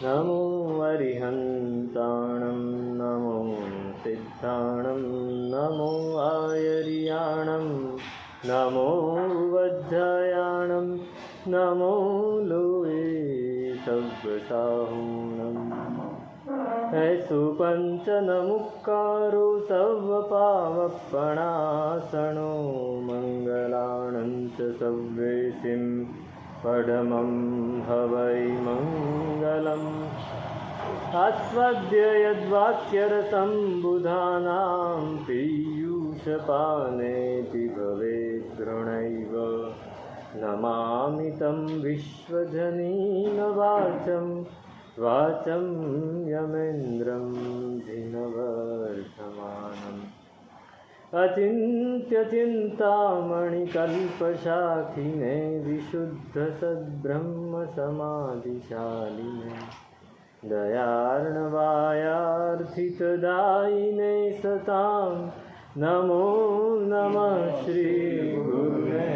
नमो अरिहन्ताणं नमो सिद्धाणं नमो आयर्याणं नमो वज्रायाणं नमो लोये सव्यसाहूणम् ऐसु पञ्चनमुक्कारो सव्वपावपणासनो मङ्गलाणं च सव्येसिं पडमं हवै मङ्गलम् आस्वाद्य यद्वाक्यरसं बुधानां पीयूषपानेति भवेत् तृणैव नमामि तं विश्वजनीनवाचं वाचं यमेन्द्रं धिनवर्धमानम् अचिन्त्यचिन्तामणिकल्पशाखिने विशुद्धसद्ब्रह्मसमाधिशालिने दयार्णवायार्थितदायिने सतां नमो नमः श्रीगुरुवे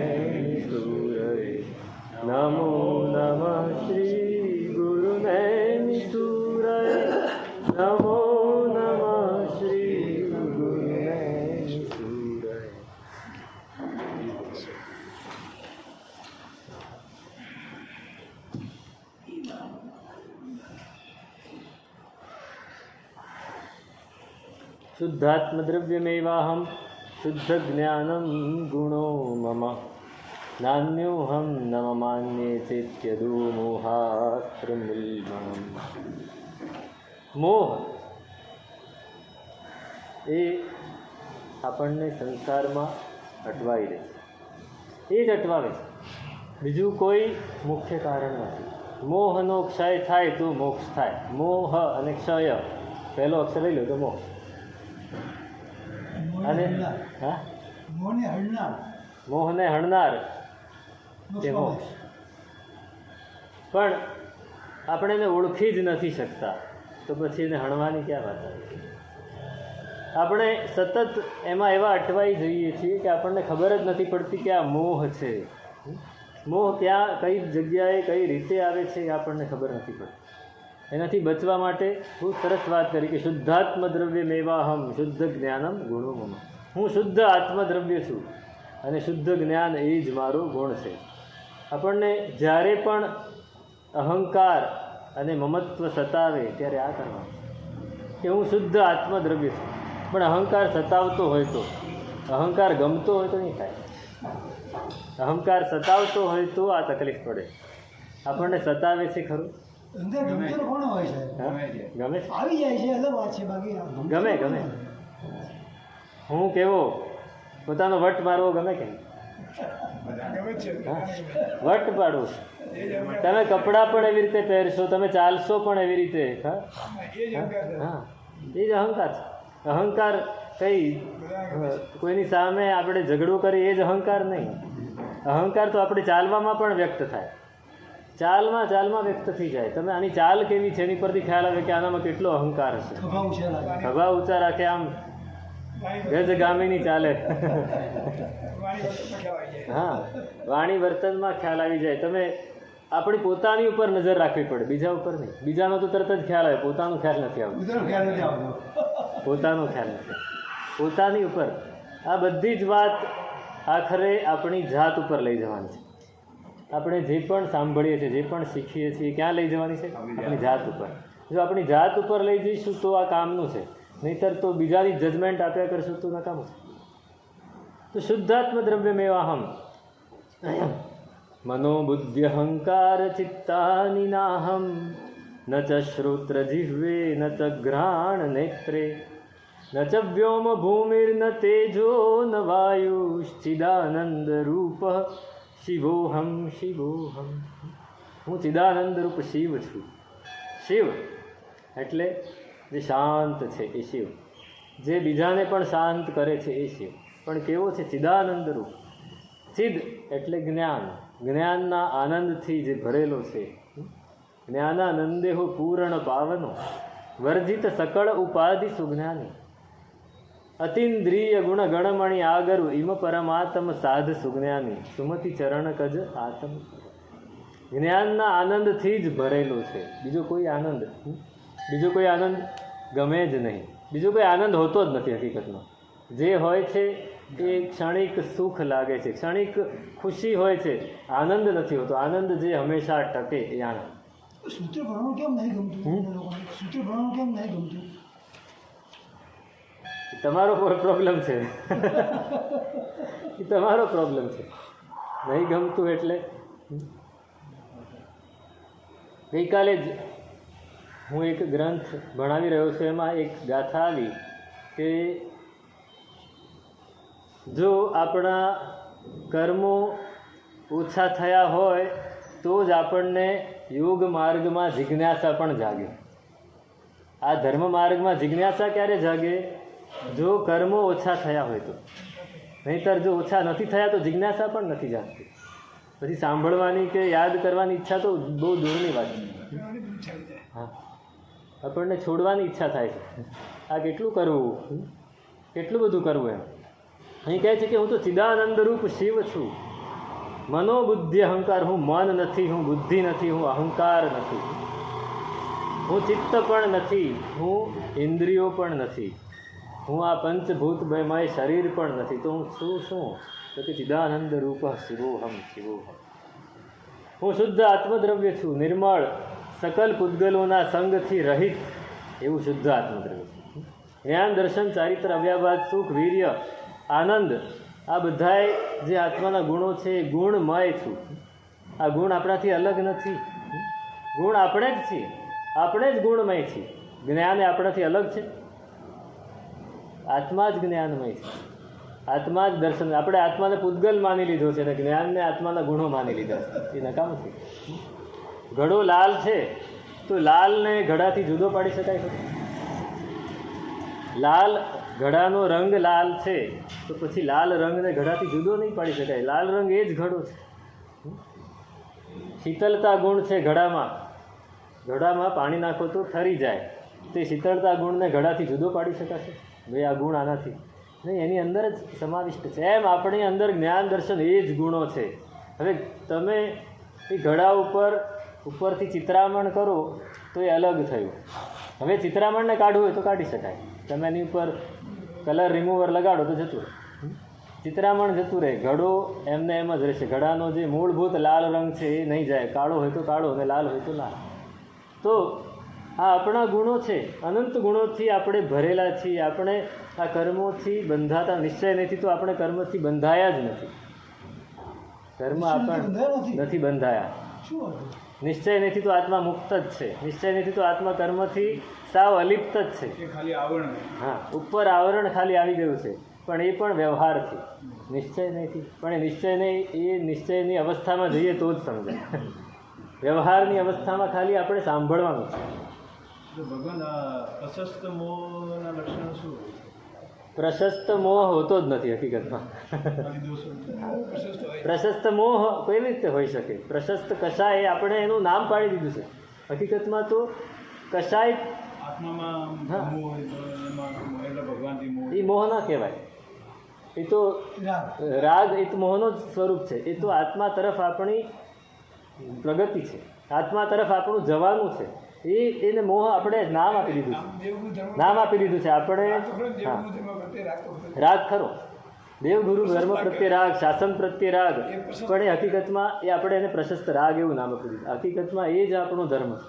सूरये नमो नमः श्रीगुरुवे सूरये नमो नमः श्रीगुरुवे सूरये। शुद्धात्मद्रव्यमेवाहं शुद्धज्ञानं गुणो मम नान्योऽहं न ममान्ये चेत्यदो मोहास्त्रमुल्बणम्। મોહ એ આપણને સંસારમાં અટવાઈ દે છે, એ જ અટવાવે છે, બીજું કોઈ મુખ્ય કારણ નથી. મોહનો ક્ષય થાય તો મોક્ષ થાય. મોહ અને ક્ષય પહેલો અક્ષર લઈ લો તો મોહ. અને હા મોહને હણનાર તે મોક્ષ. પણ આપણે એને ઓળખી જ નથી શકતા તો પછી એને હણવાની ક્યાં વાત આવે? આપણે સતત એમાં એવા અટવાઈ જઈએ છીએ કે આપણને ખબર જ નથી પડતી કે આ મોહ છે. મોહ ક્યાં કઈ જગ્યાએ કઈ રીતે આવે છે એ આપણને ખબર નથી પડતી. એનાથી બચવા માટે બહુ સરસ વાત કરી કે શુદ્ધાત્મદ્રવ્યમેવાહમ શુદ્ધ જ્ઞાનમ ગુણો મમ. હું શુદ્ધ આત્મદ્રવ્ય છું અને શુદ્ધ જ્ઞાન એ જ મારો ગુણ છે. આપણને જ્યારે પણ અહંકાર અને મમત્વ સતાવે ત્યારે આ કરવાનું કે હું શુદ્ધ આત્મદ્રવ્ય છું. પણ અહંકાર સતાવતો હોય તો, અહંકાર ગમતો હોય તો નહીં થાય. અહંકાર સતાવતો હોય તો આ તકલીફ પડે. આપણને સતાવે છે ખરું? ગમે ગમે હું કેવો પોતાનો વટ મારવો ગમે કે વટ પાડવું. તમે કપડાં પણ એવી રીતે પહેરશો, તમે ચાલશો પણ એવી રીતે. હા, એ જ અહંકાર છે. અહંકાર કઈ કોઈની સામે આપણે ઝઘડો કરીએ એ જ અહંકાર નહીં. અહંકાર તો આપણે ચાલવામાં પણ વ્યક્ત થાય. ચાલમાં વ્યક્ત થઈ જાય. તમે આની ચાલ કેવી છે એની પરથી ખ્યાલ આવે કે આનામાં કેટલો અહંકાર હશે. ખભા ઊંચા રાખે, આમ ગજગામીની ચાલે. હા, વાણી વર્તનમાં ખ્યાલ આવી જાય. તમે આપણી પોતાની ઉપર નજર રાખવી પડે, બીજા ઉપર નહીં. બીજાનો તો તરત જ ખ્યાલ આવે, પોતાનો ખ્યાલ નથી આવતો. પોતાનો ખ્યાલ નથી, પોતાની ઉપર. આ બધી જ વાત આખરે આપણી જાત ઉપર લઈ જવાની છે. આપણે જે પણ સાંભળીએ છીએ, જે પણ શીખીએ છીએ, ક્યાં લઈ જવાની છે? આપણી જાત ઉપર. જો આપણી જાત ઉપર લઈ જઈશું તો આ કામનું છે, નહીંતર તો બીજાની જજમેન્ટ આપ્યા કરશું તો નકામું છે. તો શુદ્ધાત્મદ્રવ્યમેવાહમ મનોબુદ્ધ્યહંકાર ચિત્તાનિ નાહમ ન ચ શ્રોત્ર જિહ્વે ન ચ ઘ્રાણ નેત્રે ન ચ વ્યોમ ભૂમિર્ન તેજો ન વાયુશ્ચિદાનંદ રૂપ શિવોહમ શિવોહમ. હું ચિદાનંદ રૂપ શિવ છું. શિવ એટલે જે શાંત છે એ શિવ, જે બીજાને પણ શાંત કરે છે એ શિવ. પણ કેવો છે? ચિદાનંદ રૂપ. ચિદ એટલે જ્ઞાન, જ્ઞાનના આનંદથી જે ભરેલો છે. જ્ઞાનાનંદેહો પૂર્ણ પાવનો વર્જિત સકળ ઉપાધિ સુજ્ઞાની અતિન્દ્રિય ગુણ ગણમણી આગરુ ઇમ પરમાત્મ સાધ સુજ્ઞાની સુમતિ ચરણ કજ આત્મ. જ્ઞાનના આનંદથી જ ભરેલું છે. બીજો કોઈ આનંદ ગમે જ નહીં. બીજો કોઈ આનંદ હોતો જ નથી હકીકતમાં. જે હોય છે એ ક્ષણિક સુખ લાગે છે, ક્ષણિક ખુશી હોય છે, આનંદ નથી હોતો. આનંદ જે હંમેશા ટકે એ આનંદ. સૂત્ર ભણવાનું કેમ નહીં ગમતું લોકોને? સૂત્ર ભણવાનું કેમ નહીં ગમતું? તમારો પ્રોબ્લેમ છે. એ તમારો પ્રોબ્લેમ છે. નહીં ગમતું એટલે ગઈકાલે જ હું એક ગ્રંથ ભણાવી રહ્યો છું, એમાં એક ગાથા આવી કે જો આપણા કર્મો ઓછા થયા હોય તો જ આપણને યોગ માર્ગમાં જિજ્ઞાસા પણ જાગે. આ ધર્મ માર્ગમાં જિજ્ઞાસા ક્યારે જાગે? જો કર્મો ઓછા થયા હોય તો. નહીંતર જો ઓછા નથી થયા તો જિજ્ઞાસા પણ નથી જાગતી. પછી સાંભળવાની કે યાદ કરવાની ઈચ્છા તો બહુ દૂરની વાત છે. હા, આપણને છોડવાની ઈચ્છા થાય છે. આ કેટલું કરવું, કેટલું બધું કરવું એમ. અહીં કહે છે કે હું તો ચિદાનંદ રૂપ શિવ છું. મનોબુદ્ધિ અહંકાર, હું મન નથી, હું બુદ્ધિ નથી, હું અહંકાર નથી, હું ચિત્ત પણ નથી, હું ઇન્દ્રિયો પણ નથી, હું આ પંચભૂતમય શરીર પણ નથી. તો હું છું શું? તો કે ચિદાનંદ રૂપ શિવોહમ શિવોહમ. હું શુદ્ધ આત્મદ્રવ્ય છું, નિર્મળ, સકલ પૂતગલોના સંગથી રહિત એવું શુદ્ધ આત્મદ્રવ્ય છું. જ્ઞાન, દર્શન, ચારિત્ર, અવ્યાભાત, સુખ, વીર્ય, આનંદ, આ બધાય જે આત્માના ગુણો છે એ ગુણમય છું. આ ગુણ આપણાથી અલગ નથી. ગુણ આપણે જ છીએ, આપણે જ ગુણમય છીએ. જ્ઞાન એ આપણાથી અલગ છે? આત્મા જ જ્ઞાનમય છે, આત્મા જ દર્શન. આપણે આત્માને પૂતગલ માની લીધો છે અને જ્ઞાનને આત્માના ગુણો માની લીધા છે. એ નકામું છે. ઘડો લાલ છે તો લાલને ઘડાથી જુદો પાડી શકાય છે? લાલ ઘડાનો રંગ લાલ છે તો પછી લાલ રંગને ઘડાથી જુદો નહીં પાડી શકાય. લાલ રંગ એ જ ઘડો છે. શીતળતા ગુણ છે ઘડામાં. ઘડામાં પાણી નાખો તો ઠરી જાય. તો એ શીતળતા ગુણને ઘડાથી જુદો પાડી શકાશે? ભાઈ આ ગુણ આનાથી નહીં, એની અંદર જ સમાવિષ્ટ છે. એમ આપણી અંદર જ્ઞાન, દર્શન એ જ ગુણો છે. હવે તમે એ ઘડા ઉપરથી ચિત્રામણ કરો તો એ અલગ થયું. હવે ચિત્રામણને કાઢવું હોય તો કાઢી શકાય. તમે એની ઉપર કલર રિમૂવર લગાડો તો જતું રહે, ચિત્રામણ જતું રહે. ઘડો એમને એમ જ રહેશે. ઘડાનો જે મૂળભૂત લાલ રંગ છે એ નહીં જાય. કાળો હોય તો કાળો અને લાલ હોય તો લાલ. તો આ આપણા ગુણો છે. અનંત ગુણોથી આપણે ભરેલા છીએ. આપણે આ કર્મોથી બંધાતા નિશ્ચય નથી તો આપણે કર્મથી બંધાયા જ નથી. કર્મ આપણને નથી બંધાયા. નિશ્ચય નથી તો આત્મા મુક્ત જ છે. નિશ્ચય નથી તો આત્મા કર્મથી સાવ અલિપ્ત જ છે. હા, ઉપર આવરણ ખાલી આવી ગયું છે, પણ એ પણ વ્યવહારથી. નિશ્ચય નથી, પણ એ નિશ્ચયની અવસ્થામાં જઈએ તો જ સમજાય. વ્યવહારની અવસ્થામાં ખાલી આપણે સાંભળવાનું છે. ભગવાન પ્રશસ્ત મોહના લક્ષણ શું? પ્રશસ્ત મોહ હોતો જ નથી હકીકતમાં. પ્રશસ્ત મોહ કેવી રીતે હોઈ શકે? પ્રશસ્ત કશાય એ આપણે એનું નામ પાડી દીધું છે. હકીકતમાં તો કશાય એ મોહ ના કહેવાય. એ તો રાગ, એ તો મોહનો જ સ્વરૂપ છે. એ તો આત્મા તરફ આપણી પ્રગતિ છે, આત્મા તરફ આપણું જવાનું છે. એને મોહ આપણે નામ આપી દીધું છે. નામ આપી દીધું છે આપણે. હા, રાગ ખરો. દેવગુરુ ધર્મ પ્રત્યે રાગ, શાસન પ્રત્યે રાગ, પણ એ હકીકતમાં એ આપણે એને પ્રશસ્ત રાગ એવું નામ આપી દીધું. હકીકતમાં એ જ આપણો ધર્મ છે.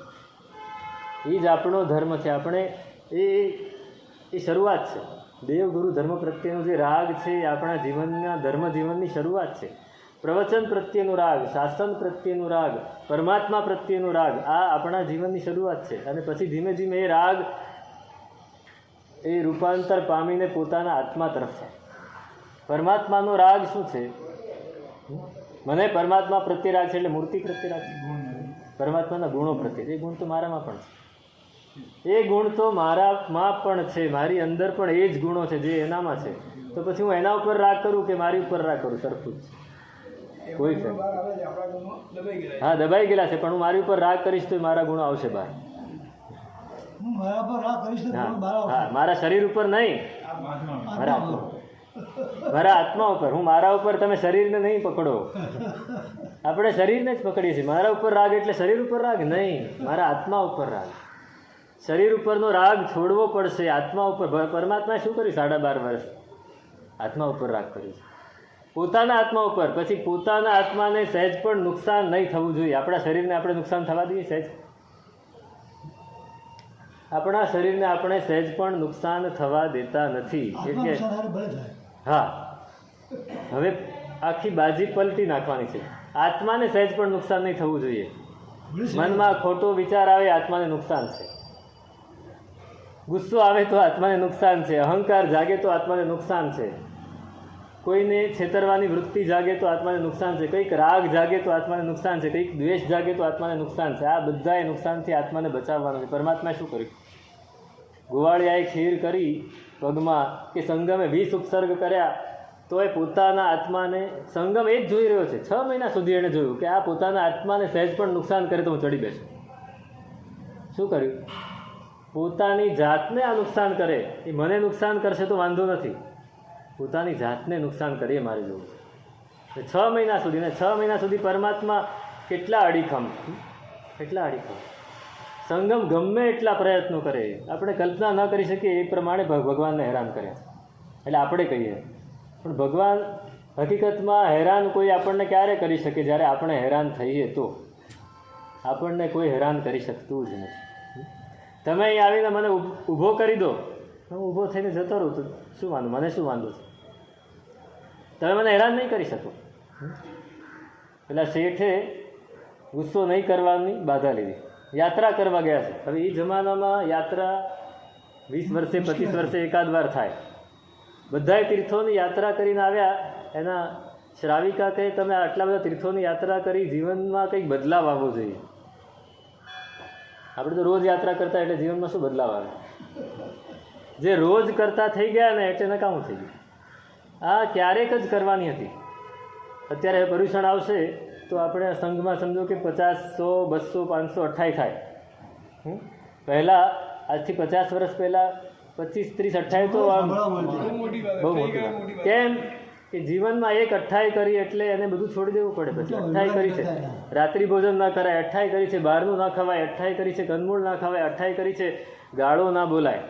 એ જ આપણો ધર્મ છે. આપણે એ શરૂઆત છે. દેવગુરુ ધર્મ પ્રત્યેનો જે રાગ છે એ આપણા જીવનના ધર્મ જીવનની શરૂઆત છે. પ્રવચન પ્રત્યેનો રાગ, શાસન પ્રત્યેનો રાગ, પરમાત્મા પ્રત્યેનો રાગ, આ આપણા જીવનની શરૂઆત છે. અને પછી ધીમે ધીમે એ રાગ એ રૂપાંતર પામીને પોતાના આત્મા તરફ છે. પરમાત્માનો રાગ શું છે? મને પરમાત્મા પ્રત્યે રાગ છે એટલે મૂર્તિ પ્રત્યે રાગ છે. પરમાત્માના ગુણો પ્રત્યે. એ ગુણ તો મારામાં પણ છે. એ ગુણ તો મારામાં પણ છે. મારી અંદર પણ એ જ ગુણો છે જે એનામાં છે. તો પછી હું એના ઉપર રાગ કરું કે મારી ઉપર રાગ કરું, સરખું જ છે. કોઈ ફેર. હા, દબાઈ ગયેલા છે, પણ હું મારી ઉપર રાગ કરીશ તો મારા ગુણો આવશે બહાર. હા, મારા શરીર ઉપર નહીં, મારા મારા આત્મા ઉપર, હું મારા ઉપર, તમે શરીરને નહીં પકડો. આપણે શરીરને જ પકડીએ છીએ. મારા ઉપર રાગ એટલે શરીર ઉપર રાગ નહીં, મારા આત્મા ઉપર રાગ. શરીર ઉપરનો રાગ છોડવો પડશે. આત્મા ઉપર, પરમાત્માએ શું કર્યું 12.5 વર્ષ? આત્મા ઉપર રાગ કર્યું છે, પોતાના આત્મા ઉપર. પછી પોતાના આત્માને સહેજ પણ નુકસાન નહીં થવું જોઈએ. આપણા શરીરને આપણે નુકસાન થવા દઈએ સહેજ? આપણા શરીરને આપણે સહેજ પણ નુકસાન થવા દેતા નથી. એટલે હા, હવે આખી બાજી પલટી નાખવાની છે. આત્માને સહેજ પણ નુકસાન નહીં થવું જોઈએ. મનમાં ખોટો વિચાર આવે, આત્માને નુકસાન છે. ગુસ્સો આવે તો આત્માને નુકસાન છે. અહંકાર જાગે તો આત્માને નુકસાન છે. કોઈને છેતરવાની વૃત્તિ જાગે તો આત્માને નુકસાન છે. કંઈક રાગ જાગે તો આત્માને નુકસાન છે. કંઈક દ્વેષ જાગે તો આત્માને નુકસાન છે. આ બધાએ નુકસાનથી આત્માને બચાવવાનું છે. પરમાત્માએ શું કર્યું? ગોવાળિયાએ ખીર કરી પગમાં, કે સંગમે 20 ઉપસર્ગ કર્યા, તો એ પોતાના આત્માને, સંગમ એ જ જોઈ રહ્યો છે. 6 મહિના સુધી એણે જોયું કે આ પોતાના આત્માને સહેજ પણ નુકસાન કરે તો હું ચડી બેસું. શું કર્યું? પોતાની જાતને આ નુકસાન કરે, એ મને નુકસાન કરશે તો વાંધો નથી, પોતાની જાતને નુકસાન કરીએ મારે જોવું છે. 6 મહિના સુધી, ને 6 મહિના સુધી પરમાત્મા કેટલા અડીખમ, કેટલા અડીખમ. સંગમ ગમે એટલા પ્રયત્નો કરે, આપણે કલ્પના ન કરી શકીએ એ પ્રમાણે ભગવાનને હેરાન કરે. એટલે આપણે કહીએ, પણ ભગવાન હકીકતમાં હેરાન કોઈ આપણને ક્યારે કરી શકે? જ્યારે આપણે હેરાન થઈએ તો. આપણને કોઈ હેરાન કરી શકતું જ નથી. તમે અહીં આવીને મને ઊભો કરી દો, હું ઊભો થઈને જતો રહું તો શું વાંધો? મને શું વાંધો છે? તમે મને હેરાન નહીં કરી શકો. પેલા શેઠે ગુસ્સો નહીં કરવાની બાધા લીધી, યાત્રા કરવા ગયા છે. હવે એ જમાનામાં યાત્રા 20 વર્ષે 25 વર્ષે એકાદ વાર થાય. બધાએ તીર્થોની યાત્રા કરીને આવ્યા. એના શ્રાવિકા કહે, તમે આટલા બધા તીર્થોની યાત્રા કરી, જીવનમાં કંઈક બદલાવ આવવો જોઈએ. આપણે તો રોજ યાત્રા કરતા, એટલે જીવનમાં શું બદલાવ આવે? જે રોજ કરતા થઈ ગયા ને એટલે નકામું થઈ ગયું. આ ક્યારેક જ કરવાની હતી. અત્યારે પર્યુષણ આવશે તો આપણે સંઘમાં સમજો કે 50, 100, 200, 500, 28 થાય. પહેલાં આજથી 50 વર્ષ પહેલાં 25, 30, 28 તો આમ બહુ મોટી વાત. કેમ કે જીવનમાં એક 28 કરી એટલે એને બધું છોડી દેવું પડે. પછી 28 કરી છે રાત્રિ ભોજન ના કરાય, 28 કરી છે બહારનું ના ખવાય, 28 કરી છે કંદમૂળ ના ખવાય, 28 કરી છે ગાળો ના બોલાય,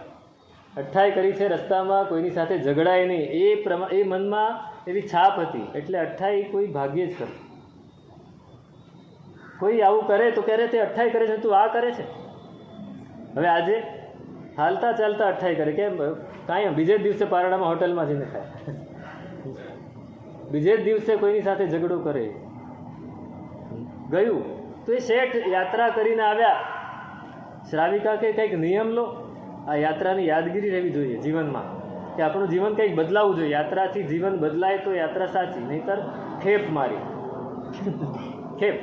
28 કરી છે રસ્તામાં કોઈની સાથે ઝઘડાય નહીં. એ મનમાં એવી છાપ હતી. એટલે 28 કોઈ ભાગ્યે જ કરે. કોઈ આવું કરે તો ક્યારે તે 28 કરે છે, તું આ કરે છે. હવે આજે હાલતા ચાલતા 28 કરે. કેમ? કાંઈ બીજે જ દિવસે પારણામાં હોટલમાં જઈને ખાય, બીજે જ દિવસે કોઈની સાથે ઝઘડો કરે. ગયું તો એ શેઠ યાત્રા કરીને આવ્યા. શ્રાવિકા કે કંઈક નિયમ લો, આ યાત્રાની યાદગીરી રહેવી જોઈએ જીવનમાં, કે આપણું જીવન કંઈક બદલાવવું જોઈએ. યાત્રાથી જીવન બદલાય તો યાત્રા સાચી, નહીંતર ખેપ મારી ખેપ.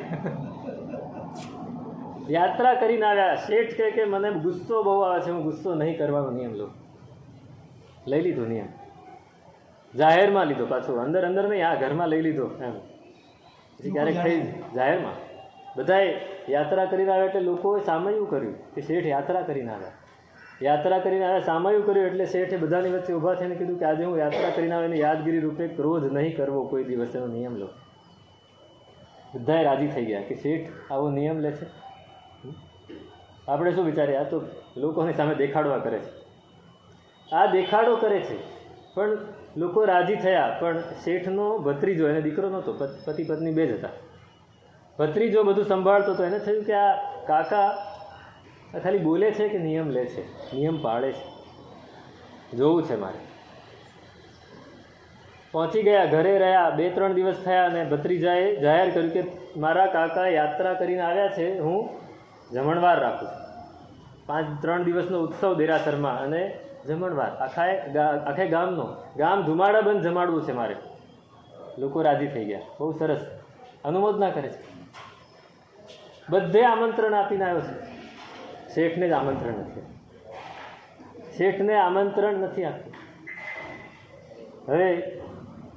યાત્રા કરીને આવ્યા. શેઠ કે મને ગુસ્સો બહુ આવે છે, હું ગુસ્સો નહીં કરવાનો નિયમ લઉં. લઈ લીધો નિયમ, જાહેરમાં લીધો. પાછો અંદર અંદર નહીં, આ ઘરમાં લઈ લીધો એમ. પછી ક્યારેક થઈ જાહેરમાં. બધાએ યાત્રા કરીને આવ્યા એટલે લોકોએ સામયું કર્યું કે શેઠ યાત્રા કરીને આવ્યા. યાત્રા કરીને આવ્યા, સામયું કર્યું એટલે શેઠે બધાની વચ્ચે ઊભા થઈને કીધું કે આજે હું યાત્રા કરીને આવ્યા, એની યાદગીરી રૂપે ક્રોધ નહીં કરવો કોઈ દિવસ, એનો નિયમ લો. બધાએ રાજી થઈ ગયા કે શેઠ આવો નિયમ લે છે. આપણે શું વિચારીએ? આ તો લોકોની સામે દેખાડવા કરે છે. આ દેખાડો કરે છે, પણ લોકો રાજી થયા. પણ શેઠનો ભત્રીજો, એને દીકરો નહોતો, પતિ પત્ની 2 જ હતા. ભત્રીજો બધું સંભાળતો હતો. એને થયું કે આ કાકા ખાલી બોલે છે કે નિયમ લે છે, નિયમ પાળે છે, જોવું છે મારે. પહોંચી ગયા, ઘરે રહ્યા. 2-3 દિવસ થયા અને ભત્રીજાએ જાહેર કર્યું કે મારા કાકા યાત્રા કરીને આવ્યા છે, હું જમણવાર રાખું છું. 3 દિવસનો ઉત્સવ દેરાસરમાં અને જમણવાર આખે ગામ ધુમાડા બંધ જમાડવું છે મારે. લોકો રાજી થઈ ગયા. બહુ સરસ અનુમોદના કરે છે. બધે આમંત્રણ આપીને આવ્યો છે, શેઠને જ આમંત્રણ નથી. શેઠને આમંત્રણ નથી આપ્યું. હવે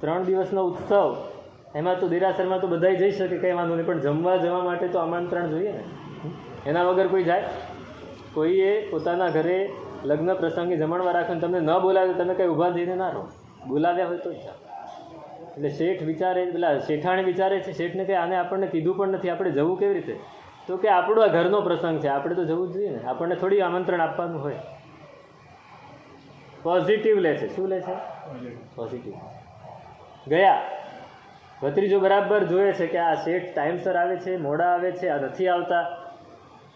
3 દિવસનો ઉત્સવ, એમાં તો દેરાસરમાં તો બધા જઈ શકે, કંઈ વાંધો નહીં, પણ જવા માટે તો આમંત્રણ જોઈએ ને. એના વગર કોઈ જાય? કોઈએ પોતાના ઘરે લગ્ન પ્રસંગે જમણવાર રાખીને તમને ન બોલાવે તો તમે કંઈ ઊભા થઈને ના રહો. બોલાવ્યા હોય તો જ જાઓ. એટલે શેઠ વિચારે, પેલા શેઠાણી વિચારે છે, શેઠને કે આને આપણને કીધું પણ નથી, આપણે જવું કેવી રીતે? તો કે આપણો આ ઘરનો પ્રસંગ છે, આપણે તો જવું જ જોઈએ ને, આપણને થોડી આમંત્રણ આપવાનું હોય. પોઝિટિવ લે છે. શું લે છે? પોઝિટિવ. ગયા ભત્રીજો બરાબર જોઈએ છે કે આ શેઠ ટાઈમસર આવે છે, મોડા આવે છે, આ નથી આવતા.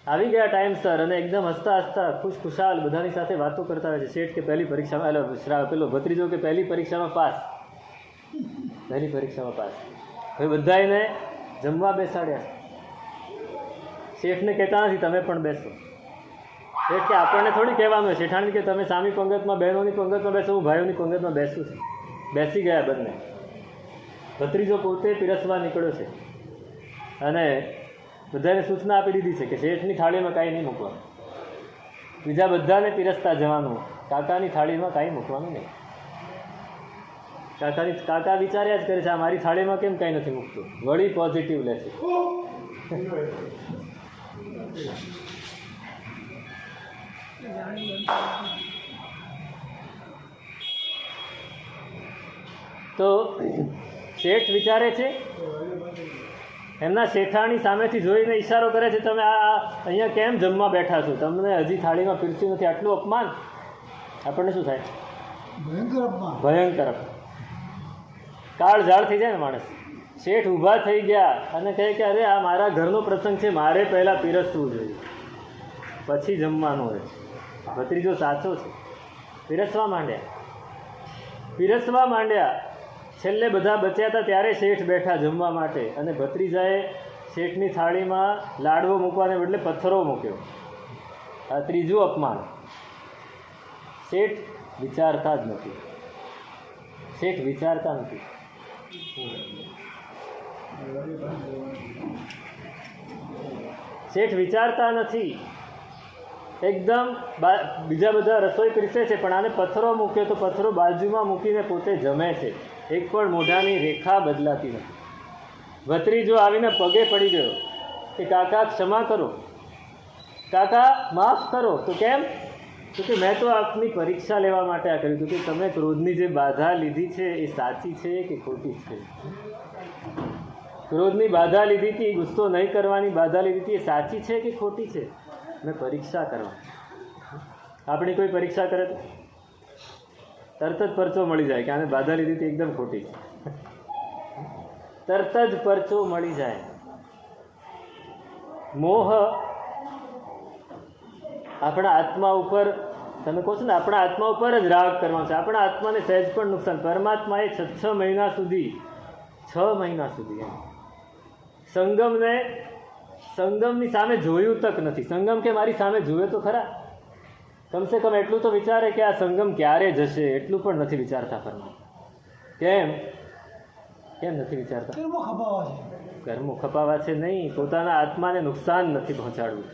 આવી ગયા ટાઈમસર અને એકદમ હસતા હસતા ખુશખુશાલ બધાની સાથે વાતો કરતા હોય છે. શેઠ કે પહેલી પરીક્ષામાં, પેલો ભત્રીજો કે પહેલી પરીક્ષામાં પાસ, પહેલી પરીક્ષામાં પાસ. હવે બધાને જમવા બેસાડ્યા. શેઠને કહેતા નથી તમે પણ બેસો. શેઠ કે આપણને થોડી કહેવાનું હોય, શેઠાણી કે તમે સામી પંગતમાં, બહેનોની પંગતમાં બેસો, હું ભાઈઓની પંગતમાં બેસું છું. બેસી ગયા બંને. ભત્રીજો પોતે પીરસવા નીકળ્યો છે અને બધાને સૂચના આપી દીધી છે કે શેઠની થાળીમાં કાંઈ નહીં મૂકવાનું, બીજા બધાને પીરસતા જવાનું, કાકાની થાળીમાં કાંઈ મૂકવાનું નહીં. કાકા વિચાર્યા જ કરે છે આ મારી થાળીમાં કેમ કાંઈ નથી મૂકતું. વળી પોઝિટિવ લે છે. તો શેઠ વિચારે છે, એમના શેઠાણી સામેથી જોઈને ઈશારો કરે છે, તમે આ અહીંયા કેમ જમવા બેઠા છો? તમને હજી થાળીમાં પીરસ્યું નથી. આટલું અપમાન આપણને શું થાય? ભયંકર અપમાન. ભયંકર અપમાન. કાળ ઝાળ થઈ જાય ને માણસ. શેઠ ઊભા થઈ ગયા અને કહે કે અરે આ મારા ઘરનો પ્રસંગ છે, મારે પહેલાં પીરસવું જોઈએ, પછી જમવાનું હોય. ભત્રીજો સાચો છે. પીરસવા માંડ્યા. છેલ્લે બધા બચ્યા હતા ત્યારે શેઠ બેઠા જમવા માટે અને ભત્રીજાએ શેઠની થાળીમાં લાડવો મૂકવાને બદલે પથ્થરો મૂક્યો. આ ત્રીજું અપમાન. શેઠ વિચારતા જ નથી. શેઠ વિચારતા નથી. શેઠ વિચારતા નથી. એકદમ બીજા બધા રસોઈ પીરસે છે પણ આને પથ્થરો મૂક્યો તો પથ્થરો બાજુમાં મૂકીને પોતે જમે છે. એક પણ મોઢાની રેખા બદલાતી નથી. ભત્રીજો આવીને પગે પડી ગયો કે કાકા ક્ષમા કરો, કાકા માફ કરો. તો કેમ? તો કે મેં તો આપની પરીક્ષા લેવા માટે આ કર્યું હતું કે તમે ક્રોધની જે બાધા લીધી છે એ સાચી છે કે ખોટી છે. ક્રોધની બાધા લીધી હતી, ગુસ્સો નહીં કરવાની બાધા લીધી હતી, એ સાચી છે કે ખોટી છે? મેં પરીક્ષા કરવા. આપણી કોઈ પરીક્ષા કરે તો તરત જ પરચો મળી જાય કે આને બાધા લીધી હતી એકદમ ખોટી છે. તરત જ પરચો મળી જાય. મોહ આપણા આત્મા ઉપર, તમે કહો છો ને આપણા આત્મા ઉપર જ રાગ કરવાનો છે. આપણા આત્માને સહેજ પણ નુકસાન. પરમાત્માએ 6 મહિના સુધી સંગમની સામે જોયું તક નથી. સંગમ કે મારી સામે જોયો તો ખરા, કમસે કમ એટલું તો વિચારે કે આ સંગમ ક્યારે જશે, એટલું પણ નથી વિચારતા પરમાત્મા. કેમ નથી વિચારતા? કર્મો ખપાવા છે નહીં, પોતાના આત્માને નુકસાન નથી પહોંચાડવું.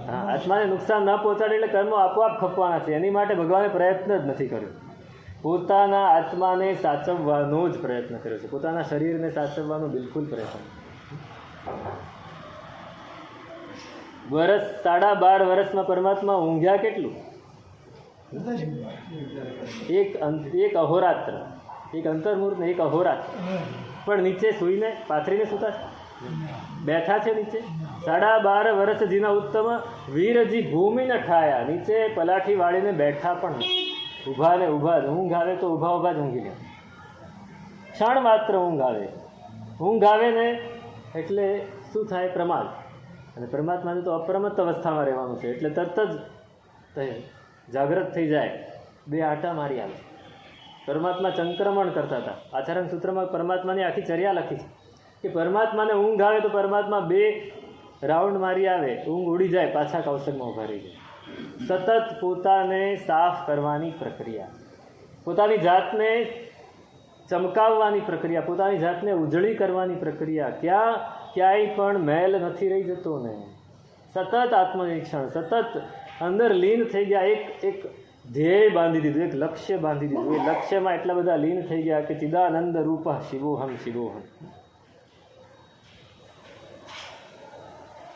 હા, આત્માને નુકસાન ન પહોંચાડે એટલે કર્મો આપોઆપ ખપવાના છે. એની માટે ભગવાને પ્રયત્ન જ નથી કર્યો. પોતાના આત્માને સાચવવાનો જ પ્રયત્ન કર્યો છે. પોતાના શરીરને સાચવવાનો બિલકુલ પ્રયત્ન. 12.5 વર્ષમાં પરમાત્મા ઊંઘ્યા કેટલું? એક અહોરાત્ર, એક અંતર્મુહૂર્ત ને એક અહોરાત્ર. પણ નીચે સૂઈને પાથરીને સૂતા છે, બેઠા છે નીચે. 12.5 વર્ષ જીના ઉત્તમ વીરજી ભૂમિને ઠાયા. નીચે પલાઠી વાળીને બેઠા પણ ઊભા ને ઊભા. ઊંઘ આવે તો ઊભા જ ઊંઘી લે. ક્ષણ માત્ર ઊંઘ આવે ને એટલે શું થાય? પ્રમાદ. અને પરમાત્માને તો અપ્રમત્ત અવસ્થામાં રહેવાનું છે એટલે તરત જ જાગૃત થઈ જાય, 2 આંટા મારી આવે. પરમાત્મા સંક્રમણ કરતા હતા. આચરણ સૂત્રમાં પરમાત્માની આખી ચર્યા લખી છે કે પરમાત્માને ઊંઘ આવે તો પરમાત્મા 2 રાઉન્ડ મારી આવે, ઊંઘ ઉડી જાય, પાછા કૌશલમાં ઊભા રહી જાય. સતત પોતાને સાફ કરવાની પ્રક્રિયા, પોતાની જાતને ચમકાવવાની પ્રક્રિયા, પોતાની જાતને ઉજળી કરવાની પ્રક્રિયા. ક્યાંય પણ મેલ નથી રહી જતો ને. સતત આત્મનિરીક્ષણ, સતત અંદર લીન થઈ ગયા. એક ધ્યેય બાંધી દીધું, એક લક્ષ્ય બાંધી દીધું. એ લક્ષ્યમાં એટલા બધા લીન થઈ ગયા કે ચિદાનંદ રૂપ શિવોહમ.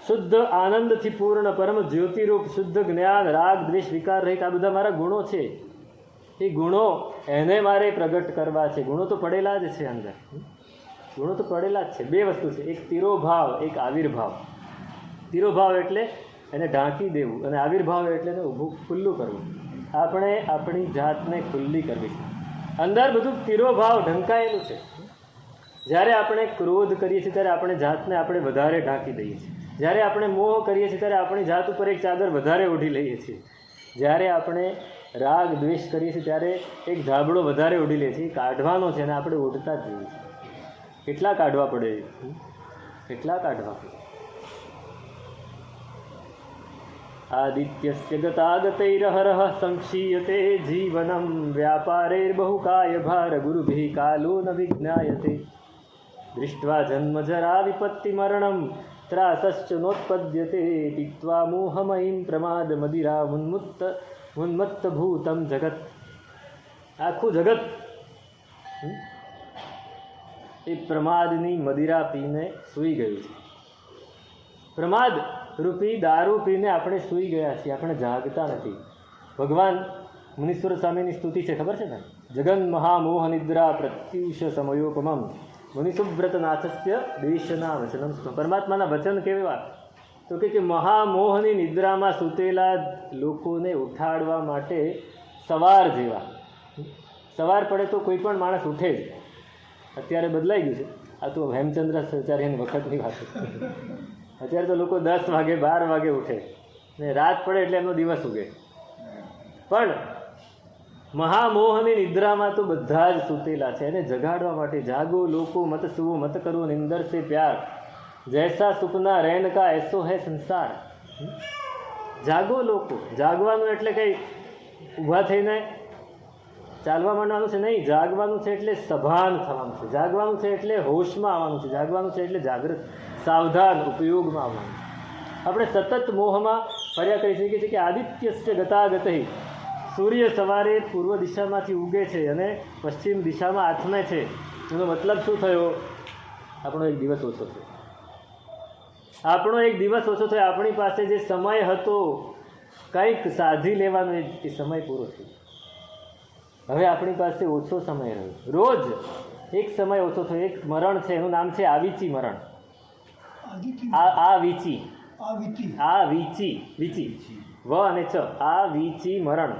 શુદ્ધ આનંદથી પૂર્ણ પરમ જ્યોતિરૂપ, શુદ્ધ જ્ઞાન, રાગ દ્વેષ વિકાર રહિત, આ બધા મારા ગુણો છે. એ ગુણો એને મારે પ્રગટ કરવા છે. ગુણો તો પડેલા જ છે અંદર, ગુણો તો પડેલા જ છે. બે વસ્તુ છે, એક તિરોભાવ, એક આવિર્ભાવ. તિરોભાવ એટલે એને ઢાંકી દેવું, અને આવિર્ભાવ એટલે એને ઊભું ખુલ્લું કરવું. આપણે આપણી જાતને ખુલ્લી કરવી છે. અંદર બધું તિરોભાવ ઢંકાયેલું છે. જ્યારે આપણે ક્રોધ કરીએ છીએ ત્યારે આપણે જાતને આપણે વધારે ઢાંકી દઈએ છીએ. જ્યારે આપણે મોહ કરીએ છીએ ત્યારે આપણી જાત ઉપર એક ચાદર વધારે ઓઢી લઈએ છીએ. જ્યારે આપણે રાગ દ્વેષ કરીએ છીએ ત્યારે એક ધાબળો વધારે ઓઢી લઈએ છીએ. કાઢવાનો છે અને આપણે ઓઢતા જ જઈએ છીએ. કેટલા કાઢવા પડે, કેટલા કાઢવા પડે. આદિત્યસ્ય ગતાગતૈરહરઃ સંક્ષીયતે જીવનમ વ્યાપારૈર્બહુકાય ભાર ગુરુભિઃ કાલો ન વિજ્ઞાયતે દૃષ્ટ્વા જન્મજરા વિપત્તિમરણમ ત્રાસશ્ચ નોત્પદ્યતે પીત્વા મોહમયીં પ્રમાદ મદિરા ઉન્મત્તભૂતમ જગત. આખું જગત એ પ્રમાદની મદિરા પીને સૂઈ ગયું છે. પ્રમાદ રૂપી દારૂ પીને આપણે સૂઈ ગયા છીએ, આપણે જાગતા નથી. ભગવાન મુનીશ્વર સ્વામીની સ્તુતિ છે, ખબર છે ને? જગન મહામોહ નિદ્રા પ્રત્યુષ સમયોપમમ મુનિસુવ્રતનાથસ્ય દેશના વચનમ. પરમાત્માના વચન કેવા? તો કે મહામોહની નિદ્રામાં સૂતેલા લોકોને ઉઠાડવા માટે સવાર જેવા. સવાર પડે તો કોઈ પણ માણસ ઉઠે જ. અત્યારે બદલાઈ ગયું છે, આ તો હેમચંદ્રાચાર્યની વખતની વાત છે. અત્યારે તો લોકો 10 વાગે 12 વાગે ઉઠે ને રાત પડે એટલે એમનો દિવસ ઉગે. પણ મહામોહની નિદ્રામાં તો બધા જ સૂતેલા છે. એને જગાડવા માટે જાગો લોકો મત સુવો મત કરો નિંદર સે પ્યાર જૈસા સુપના રહેન કા એસો હૈ સંસાર. જાગો લોકો. જાગવાનું એટલે કંઈ ઊભા થઈને ચાલવા માંડવાનું છે નહીં. જાગવાનું છે એટલે સભાન થવાનું છે. જાગવાનું છે એટલે હોશમાં આવવાનું છે. જાગવાનું છે એટલે જાગૃત સાવધાન ઉપયોગમાં આવવાનું. આપણે સતત મોહમાં ફર્યા કરી શકીએ છીએ કે આદિત્યસ્ય ગતાગતૈ. સૂર્ય સવારે પૂર્વ દિશામાંથી ઉગે છે અને પશ્ચિમ દિશામાં આથમે છે. એનો મતલબ શું થયો? આપણો એક દિવસ ઓછો થયો. આપણો એક દિવસ ઓછો થયો. આપણી પાસે જે સમય હતો કંઈક સાધી લેવાનો એ સમય પૂરો થયો. હવે આપણી પાસે ઓછો સમય રહ્યો. રોજ એક સમય ઓછો થયો. એક મરણ છે, એનું નામ છે આવીચી મરણ. આ વીચી વ અને ચ. આ વીચી મરણ.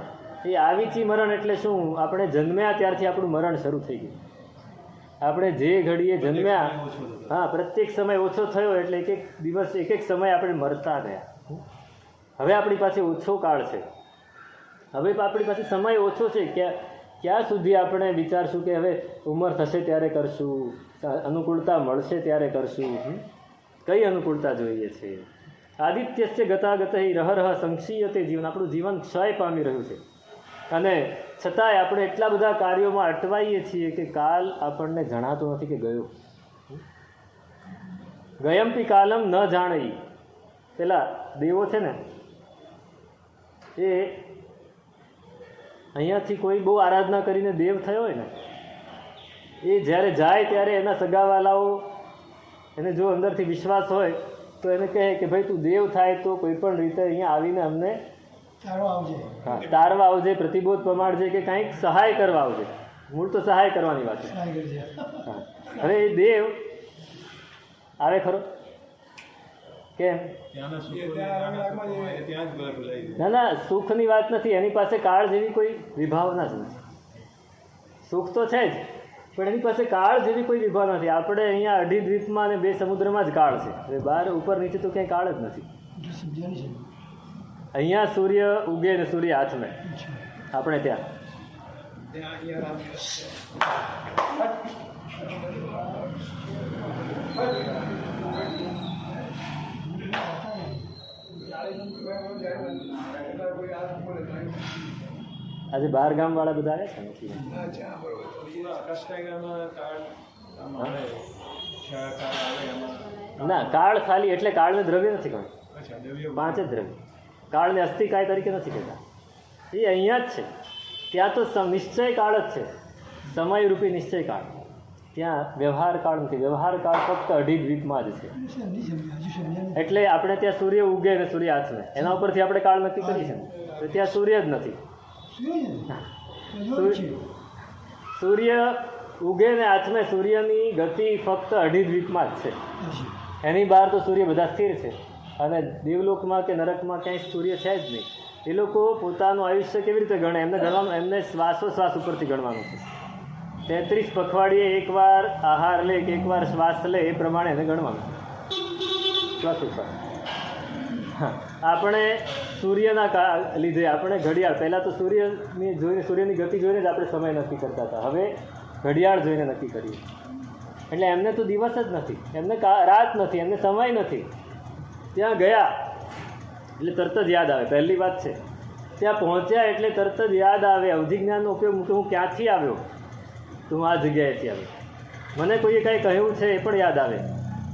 એ આવીચી મરણ એટલે શું? આપણે જન્મ્યા ત્યારથી આપણું મરણ શરૂ થઈ ગયું. આપણે જે ઘડીએ જન્મ્યા, હા, પ્રત્યેક સમય ઓછો થયો એટલે એક એક દિવસ એક એક સમય આપણે મરતા ગયા. હવે આપણી પાસે ઓછો કાળ છે. હવે આપણી પાસે સમય ઓછો છે. ક્યાં સુધી આપણે વિચારશું કે હવે ઉંમર થશે ત્યારે કરશું, અનુકૂળતા મળશે ત્યારે કરશું? કઈ અનુકૂળતા જોઈએ છે? આદિત્યસ્ય ગતાગતૈ રહરહ સંક્ષીયતે જીવન. આપણું જીવન ક્ષય પામી રહ્યું છે અને છતાંય આપણે એટલા બધા કાર્યોમાં અટવાઈએ છીએ કે કાલ આપણને જણાતો નથી કે ગયો. ગયમપી કાલમ ન જાણઈ. પેલા દેવો છે ને, એ અહીંયાથી કોઈ બહુ આરાધના કરીને દેવ થયો હોય ને, એ જ્યારે જાય ત્યારે એના સગાવાલાઓ એને જો અંદરથી વિશ્વાસ હોય તો એને કહે કે ભાઈ તું દેવ થાય તો કોઈ પણ રીતે અહીંયા આવીને અમને હા તારવા આવજે, પ્રતિબોધ પમાડજે કે કંઈક સહાય કરવા આવજે. મૂળ તો સહાય કરવાની વાત છે. હા, હવે એ દેવ આવે ખરો? કેમ? ના, સુખની વાત નથી. એની પાસે કાળ જેવી કોઈ વિભાવના જ નથી. સુખ તો છે જ, પણ એની પાસે કાળ જેવી કોઈ વિભાવના નથી. આપણે અહીંયા અઢી દ્વીપમાં અને 2 સમુદ્રમાં જ કાળ છે. હવે બહાર ઉપર નીચે તો ક્યાંય કાળ જ નથી. અહીંયા સૂર્ય ઉગે ને સૂર્ય હાથમે. આપણે ત્યાં આજે 12 ગામવાળા બધા આવ્યા છે ને? ના, કાળ ખાલી એટલે કાળને દ્રવ્ય નથી કહ્યું. 5 જ દ્રવ્ય. કાળને અસ્થિકાય તરીકે નથી કહેતા. એ અહીંયા જ છે. ત્યાં તો નિશ્ચય કાળ જ છે, સમયરૂપી નિશ્ચય કાળ. ત્યાં વ્યવહાર કાળ નથી. વ્યવહાર કાળ ફક્ત અઢી દ્વીપમાં જ છે. એટલે આપણે ત્યાં સૂર્ય ઉગે અને સૂર્ય હાથમે, એના ઉપરથી આપણે કાળ નક્કી કરી છે. તો ત્યાં સૂર્ય જ નથી. એવું છે. સૂર્ય ઉગે ને આથમે સૂર્યની ગતિ ફક્ત 2.5 વીકમાં જ છે. હશે. એની બહાર તો સૂર્ય બધા સ્થિર છે અને દેવલોકમાં કે નરકમાં ક્યાંય સૂર્ય છે જ નહીં. એ લોકો પોતાનું આયુષ્ય કેવી રીતે ગણે? એમને ગણવાનું, એમને શ્વાસોશ્વાસ ઉપરથી ગણવાનું છે. 33 પખવાડિયે એકવાર આહાર લે કે એકવાર શ્વાસ લે એ પ્રમાણે એને ગણવાનું શ્વાસોશ્વાસ. હા, આપણે સૂર્યના લીધે આપણે ઘડિયાળ, પહેલાં તો સૂર્યની જોઈને, સૂર્યની ગતિ જોઈને જ આપણે સમય નક્કી કરતા હતા. હવે ઘડિયાળ જોઈને નક્કી કરીએ. એટલે એમને તો દિવસ જ નથી, એમને રાત નથી, એમને સમય નથી. ત્યાં ગયા એટલે તરત જ યાદ આવે. પહેલી વાત છે, ત્યાં પહોંચ્યા એટલે તરત જ યાદ આવે. અવધિજ્ઞાનનો ઉપયોગ મૂકે, હું ક્યાંથી આવ્યો, તો હું આ જગ્યાએથી આવ્યો. મને કોઈએ કાંઈ કહ્યું છે એ પણ યાદ આવે.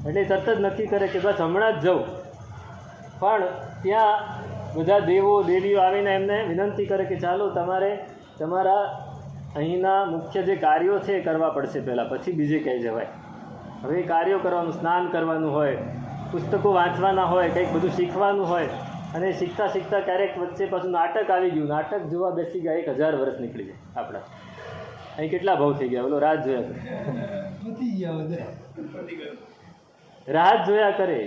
એટલે તરત જ નક્કી કરે કે બસ હમણાં જ જાઉં. પણ ત્યાં બધા દેવો દેવીઓ આવીને એમને વિનંતી કરે કે ચાલો તમારે તમારા અહીંના મુખ્ય જે કાર્યો છે એ કરવા પડશે પહેલાં, પછી બીજે ક્યાંય જવાય. હવે એ કાર્યો કરવાનું, સ્નાન કરવાનું હોય, પુસ્તકો વાંચવાના હોય, કંઈક બધું શીખવાનું હોય. અને શીખતા શીખતા ક્યારેક વચ્ચે પાછું નાટક આવી ગયું. નાટક જોવા બેસી ગયા, 1000 વર્ષ નીકળી જાય આપણા. અહીં કેટલા ભાવ થઈ ગયા? ઓલો રાહ જોયા કરે, પતી ગયા બધા. રાહ જોયા કરે.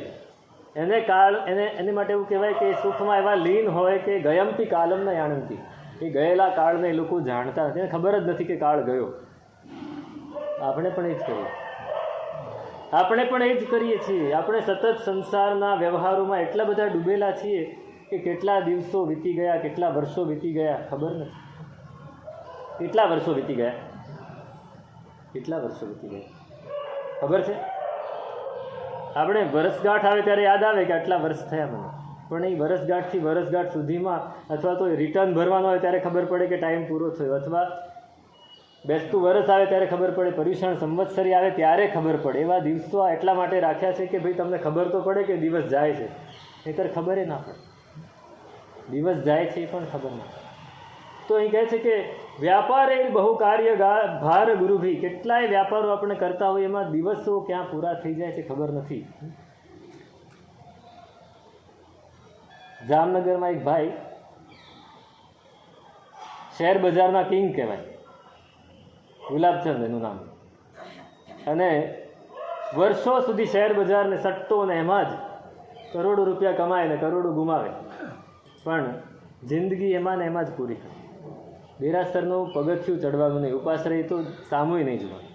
એને કાળ, એને માટે એવું કહેવાય કે સુખમાં એવા લીન હોય કે ગયમથી કાલમ ન જાણતી. એ ગયેલા કાળને એ લોકો જાણતા નથી, એને ખબર જ નથી કે કાળ ગયો. આપણે પણ એ જ કરીએ, આપણે પણ એ જ કરીએ છીએ. આપણે સતત સંસારના વ્યવહારોમાં એટલા બધા ડૂબેલા છીએ કે કેટલા દિવસો વીતી ગયા, કેટલા વર્ષો વીતી ગયા ખબર નથી. કેટલા વર્ષો વીતી ગયા, કેટલા વર્ષો વીતી ગયા ખબર છે? આપણે વરસગાંઠ આવે ત્યારે યાદ આવે કે આટલા વર્ષ થયા મને. પણ એ વરસગાંઠથી વરસગાંઠ સુધીમાં, અથવા તો રિટર્ન ભરવાનું હોય ત્યારે ખબર પડે કે ટાઈમ પૂરો થયો, અથવા બેસતું વરસ આવે ત્યારે ખબર પડે, પર્યુષણ સંવત્સરી આવે ત્યારે ખબર પડે. એવા દિવસો એટલા માટે રાખ્યા છે કે ભાઈ તમને ખબર તો પડે કે દિવસ જાય છે, નહીંતર ખબર એ ના પડે. દિવસ જાય છે એ પણ ખબર ના. તો અહીં કહે છે કે વ્યાપારે બહુ કાર્ય ભાર ગુરુભી. કેટલાય વ્યાપારો આપણે કરતા હોય, એમાં દિવસો ક્યાં પૂરા થઈ જાય છે ખબર નથી. જામનગરમાં એક ભાઈ શેર બજારના કિંગ કહેવાય, ગુલાબચંદ એનું નામ. અને વર્ષો સુધી શેર બજારને સટ્ટો ને એમાં જ કરોડો રૂપિયા કમાય ને કરોડો ગુમાવે. પણ જિંદગી એમાં ને એમાં જ પૂરી કરે. દેરાસરનું પગથિયું ચડવાનું નહીં, ઉપાશ્રય તો સામુય નહીં જોવાનું.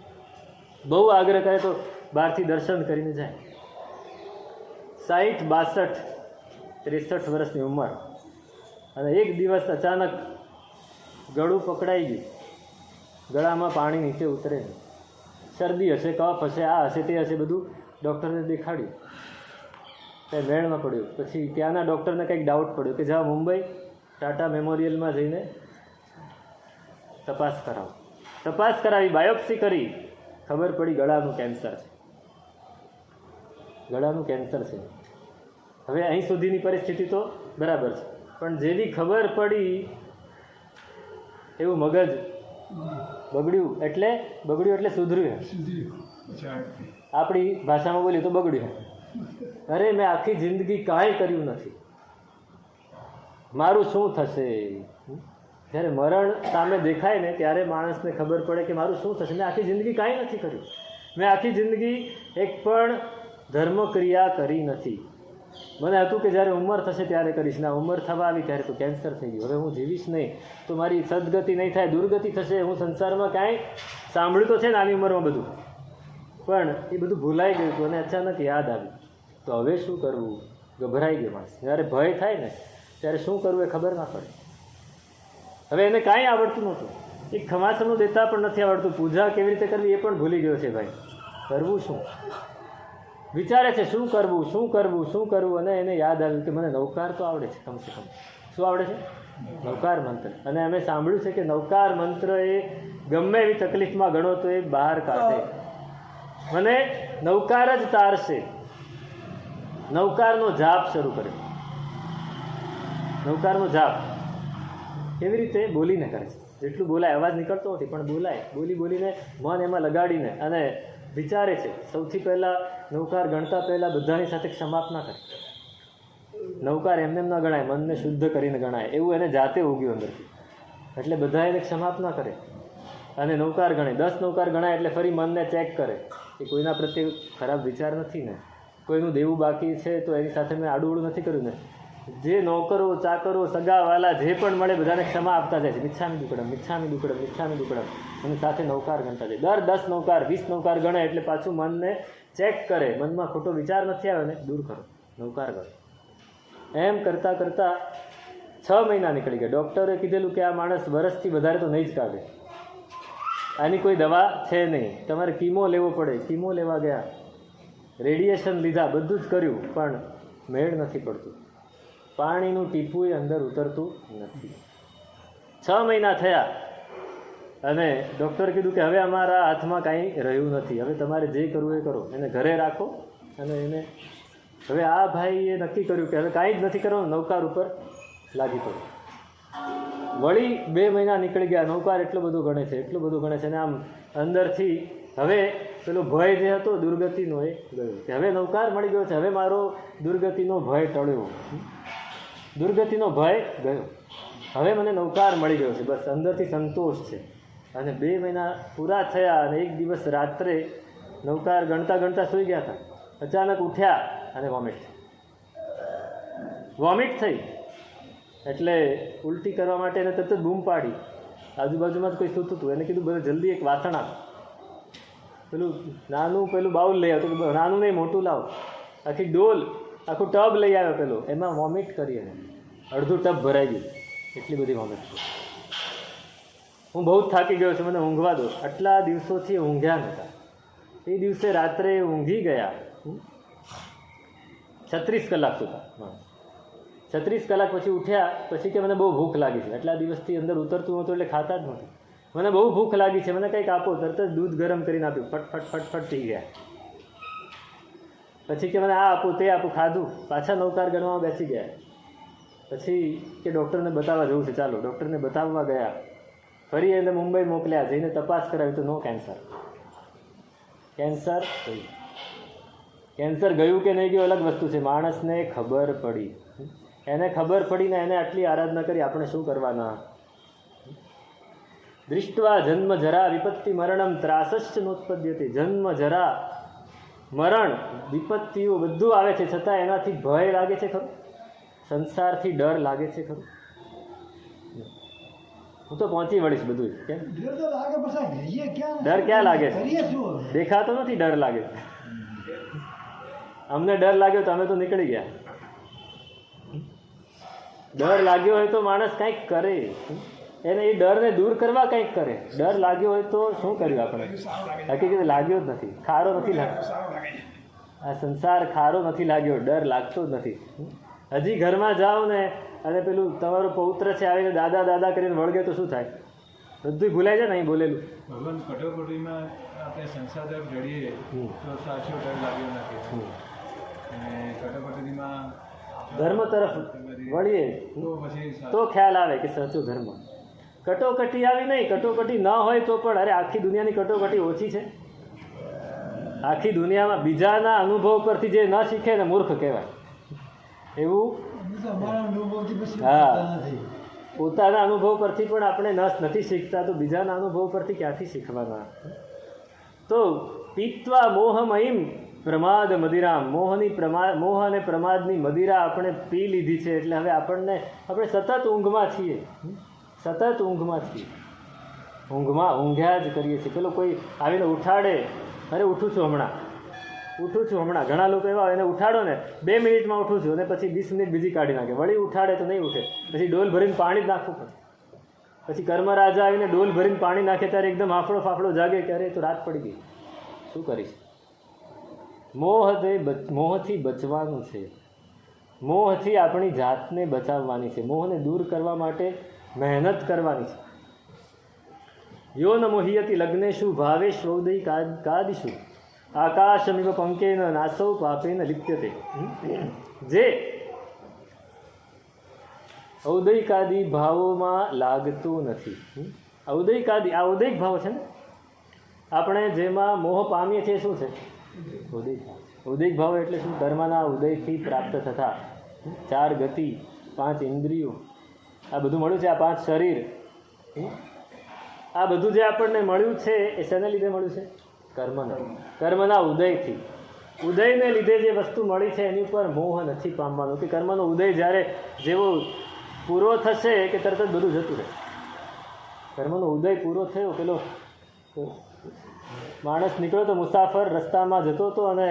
બહુ આગ્રહ કરે તો બહારથી દર્શન કરીને જાય. 60, 62, 63 વર્ષની ઉંમર, અને એક દિવસ અચાનક ગળું પકડાઈ ગયું. ગળામાં પાણી નીચે ઉતરે નહીં. શરદી હશે, કફ હશે, આ હશે, તે હશે, બધું ડૉક્ટરને દેખાડ્યું. કંઈ મેળમાં પડ્યું. પછી ત્યાંના ડૉક્ટરને કંઈક ડાઉટ પડ્યો કે જાઓ મુંબઈ ટાટા મેમોરિયલમાં જઈને તપાસ કરાવો. તપાસ કરાવી, બાયોપ્સી કરી, ખબર પડી ગળાનું કેન્સર છે. ગળાનું કેન્સર છે. હવે અહીં સુધીની પરિસ્થિતિ તો બરાબર છે, પણ જેવી ખબર પડી એવું મગજ બગડ્યું. એટલે સુધર્યું. આપણી ભાષામાં બોલીએ તો બગડ્યું. અરે મેં આખી જિંદગી કાંઈ કર્યું નથી, મારું શું થશે? જ્યારે મરણ સામે દેખાય ને ત્યારે માણસને ખબર પડે કે મારું શું થશે. મેં આખી જિંદગી કાંઈ નથી કર્યું. મેં આખી જિંદગી એક પણ ધર્મક્રિયા કરી નથી. મને હતું કે જ્યારે ઉંમર થશે ત્યારે કરીશ. ના, ઉંમર થવા આવી ત્યારે તો કેન્સર થઈ ગયું. હવે હું જીવીશ નહીં તો મારી સદગતિ નહીં થાય, દુર્ગતિ થશે. હું સંસારમાં કાંઈ સાંભળ્યું તો છે નાની ઉંમરમાં બધું, પણ એ બધું ભૂલાઈ ગયું હતું. અને અચાનક યાદ આવ્યું. તો હવે શું કરવું? ગભરાઈ ગયો માણસ. જ્યારે ભય થાય ને ત્યારે શું કરવું એ ખબર ના પડે. હવે એને કાંઈ આવડતું નહોતું. એક ખમાસણું દેતા પણ નથી આવડતું. પૂજા કેવી રીતે કરવી એ પણ ભૂલી ગયો છે ભાઈ. કરવું શું? વિચારે છે શું કરવું, શું કરવું, શું કરવું. અને એને યાદ આવ્યું કે મને નવકાર તો આવડે છે કમસે કમ. શું આવડે છે? નવકાર મંત્ર. અને અમે સાંભળ્યું છે કે નવકાર મંત્ર એ ગમે એવી તકલીફમાં ગણો તો એ બહાર કાઢે. મને નવકાર જ તારશે. નવકારનો જાપ શરૂ કર્યો. નવકારનો જાપ કેવી રીતે? બોલીને કરે છે. જેટલું બોલાય, અવાજ નીકળતો નથી પણ બોલાય. બોલીને મન એમાં લગાડીને અને વિચારે છે. સૌથી પહેલાં નવકાર ગણતા પહેલાં બધાની સાથે સમાપ્ત ના કરે. નવકાર એમને એમ ન ગણાય, મનને શુદ્ધ કરીને ગણાય. એવું એને જાતે ઉગ્યું અંદરથી. એટલે બધા એને ક્ષમાપ ના કરે અને નૌકાર ગણે. 10 નૌકાર ગણાય એટલે ફરી મનને ચેક કરે કે કોઈના પ્રત્યે ખરાબ વિચાર નથી ને, કોઈનું દેવું બાકી છે તો એની સાથે મેં આડું નથી કર્યું ને. જે નોકરો ચાકરો સગાવાલા જે પણ મળે બધાને ક્ષમા આપતા જાય છે. મિચ્છામી દુક્કડમ, મિચ્છામી દુક્કડમ, મિચ્છામી દુક્કડમ, અને સાથે નૌકાર ગણતા જાય. દર 10 નૌકાર 20 નૌકાર ગણે એટલે પાછું મનને ચેક કરે, મનમાં ખોટો વિચાર નથી આવ્યો ને દૂર કરો, નૌકાર ગણો. એમ કરતાં કરતાં 6 મહિના નીકળી ગયા. ડૉક્ટરે કીધેલું કે આ માણસ વરસથી વધારે તો નહીં જ કાઢે, આની કોઈ દવા છે નહીં, તમારે કીમો લેવો પડે. કીમો લેવા ગયા, રેડિયેશન લીધા, બધું જ કર્યું, પણ મેળ નથી પડતું. પાણીનું ટીપું અંદર ઉતરતું નથી. 6 મહિના થયા અને ડૉક્ટરે કીધું કે હવે અમારા હાથમાં કાંઈ રહ્યું નથી, હવે તમારે જે કરવું એ કરો, એને ઘરે રાખો. અને એને હવે આ ભાઈએ નક્કી કર્યું કે હવે કાંઈ જ નથી કરવાનું, નૌકાર ઉપર લાગી પડો. વળી 2 મહિના નીકળી ગયા. નૌકાર એટલો બધો ગણે છે, એટલો બધો ગણે છે, અને આમ અંદરથી હવે પેલો ભય જે હતો દુર્ગતિનો એ ગયો કે હવે નૌકાર મળી ગયો છે, હવે મારો દુર્ગતિનો ભય ટળ્યો, દુર્ગતિનો ભય ગયો, હવે મને નૌકાર મળી ગયો છે, બસ અંદરથી સંતોષ છે. અને 2 મહિના પૂરા થયા અને એક દિવસ રાત્રે નૌકાર ગણતા ગણતા સૂઈ ગયા હતા. અચાનક ઉઠ્યા અને વોમિટ થઈ. એટલે ઉલટી કરવા માટે એને તરત જ બૂમ પાડી. આજુબાજુમાં જ કોઈ સૂતું હતું, એને કીધું બધે જલ્દી એક વાસણ આપ, પેલું બાઉલ લઈ આવતું, નાનું નહીં મોટું લાવ. આખી ડોલ, આખું ટબ લઈ આવ્યો પેલો, એમાં વોમિટ કરી. એને અડધું ટબ ભરાઈ ગયું, એટલી બધી વોમિટ થઈ. હું બહુ જ થાકી ગયો છું, મને ઊંઘવા દો. આટલા દિવસોથી ઊંઘ્યા નહોતા. એ દિવસે રાત્રે ઊંઘી ગયા 36 કલાક સુધા. 36 કલાક પછી ઉઠ્યા, પછી કે મને બહુ ભૂખ લાગી છે. આટલા દિવસથી અંદર ઉતરતું નહોતું એટલે ખાતા જ નહોતું. મને બહુ ભૂખ લાગી છે, મને કંઈક આપો. તરત જ દૂધ ગરમ કરીને આપ્યું, ફટફટ પી ગયા. પછી કે મને આ આપું તે આપું, ખાધું. પાછા નૌકાર ગણવા બેસી ગયા. પછી કે ડૉક્ટરને બતાવવા જવું છે, ચાલો. ડૉક્ટરને બતાવવા ગયા. ફરી એને મુંબઈ મોકલ્યા, જઈને તપાસ કરાવી તો નો કેન્સર. કેન્સર ગયું કે નહીં ગયું અલગ વસ્તુ છે. માણસને ખબર પડી, એને ખબર પડીને એને આટલી આરાધના કરી, આપણે શું કરવાના? દૃષ્ટવા જન્મ જરા વિપત્તિ મરણમ ત્રાસશ્ચ નોત્પદ્યતે. જન્મ જરા મરણ વિપત્તિઓ બધું આવે છે, છતાં એનાથી ભય લાગે છે ખરું? સંસારથી ડર લાગે છે ખરું? હું તો પહોંચી વળીશ બધું. કેમ ડર ક્યાં લાગે છે? દેખાતો નથી ડર લાગે. અમને ડર લાગ્યો તો અમે તો નીકળી ગયા. ડર લાગ્યો હોય તો માણસ કંઈક કરે, એને એ ડરને દૂર કરવા કંઈક કરે. ડર લાગ્યો હોય તો શું કર્યું આપણે? હકીકત લાગ્યો જ નથી, ખારો નથી લાગ્યો. આ સંસાર ખારો નથી લાગ્યો, ડર લાગતો જ નથી. હજી ઘરમાં જાઓ ને અને પેલું તમારો પૌત્ર છે આવીને દાદા દાદા કરીને વળગે તો શું થાય? બધું ભૂલાઈ જાય ને અહીં બોલેલું. ભગવાન કટોકટીમાં આપણે સંસાર તરફ જડીએ તો સાચો ડર લાગ્યો નથી, અને કટોકટીમાં ધર્મ તરફ વળીએ તો ખ્યાલ આવે કે સાચો ધર્મ. કટોકટી આવી નહીં, કટોકટી ન હોય તો પણ અરે આખી દુનિયાની કટોકટી ઓછી છે. આખી દુનિયામાં બીજાના અનુભવ પરથી જે ન શીખે ને મૂર્ખ કહેવાય. એવું હા, પોતાના અનુભવ પરથી પણ આપણે નથી શીખતા તો બીજાના અનુભવ પરથી ક્યાંથી શીખવાના? તો પીત્વા મોહમયીમ પ્રમાદ મદિરામ. મોહ અને પ્રમાદની મદિરા આપણે પી લીધી છે, એટલે હવે આપણે સતત ઊંઘમાં છીએ, સતત ઊંઘમાં છીએ. ઊંઘ્યા જ કરીએ છીએ. પેલો કોઈ આવીને ઉઠાડે, અરે ઉઠું છું હમણાં. ઘણા લોકો એવા એને ઉઠાડો ને 2 મિનિટમાં ઉઠું છું, અને પછી 20 મિનિટ બીજી કાઢી નાખે. વળી ઉઠાડે તો નહીં ઉઠે, પછી ડોલ ભરીને પાણી જ નાખવું પડે. પછી કર્મરાજા આવીને ડોલ ભરીને પાણી નાખે ત્યારે એકદમ હાફળો ફાફડો જાગે કે અરે તો રાત પડી ગઈ, શું કરીશ? મોહથી બચવાનું છે, મોહથી આપણી જાતને બચાવવાની છે, મોહને દૂર કરવા માટે મહેનત કરવાની છે. યો ન મોહિયતી લગ્નેશુ ભાવેશ્વદય કાદિશુ આકાશમિવ પંકેન નાસૌ પાપેન લિપ્યતે. જે ઔદયિકાદી ભાવોમાં લાગતું નથી. ઔદયિકાદી, આ ઔદયિક ભાવ છે ને આપણે જેમાં મોહ પામીએ છીએ, શું છે? ઔદયિક ભાવ. ઔદયિક ભાવ એટલે શું? કર્મના ઉદયથી પ્રાપ્ત થતા 4 ગતિ, 5 ઇન્દ્રિયો, આ બધું મળ્યું છે. આ 5 શરીર, આ બધું જે આપણને મળ્યું છે એ શેને લીધે મળ્યું છે? કર્મના ઉદયથી. ઉદયને લીધે જે વસ્તુ મળી છે એની ઉપર મોહ નથી પામવાનો, કે કર્મનો ઉદય જ્યારે જેવો પૂરો થશે કે તરત જ બધું જતું રહે. કર્મનો ઉદય પૂરો થયો, પેલો માણસ નીકળ્યો તો મુસાફર રસ્તામાં જતો હતો અને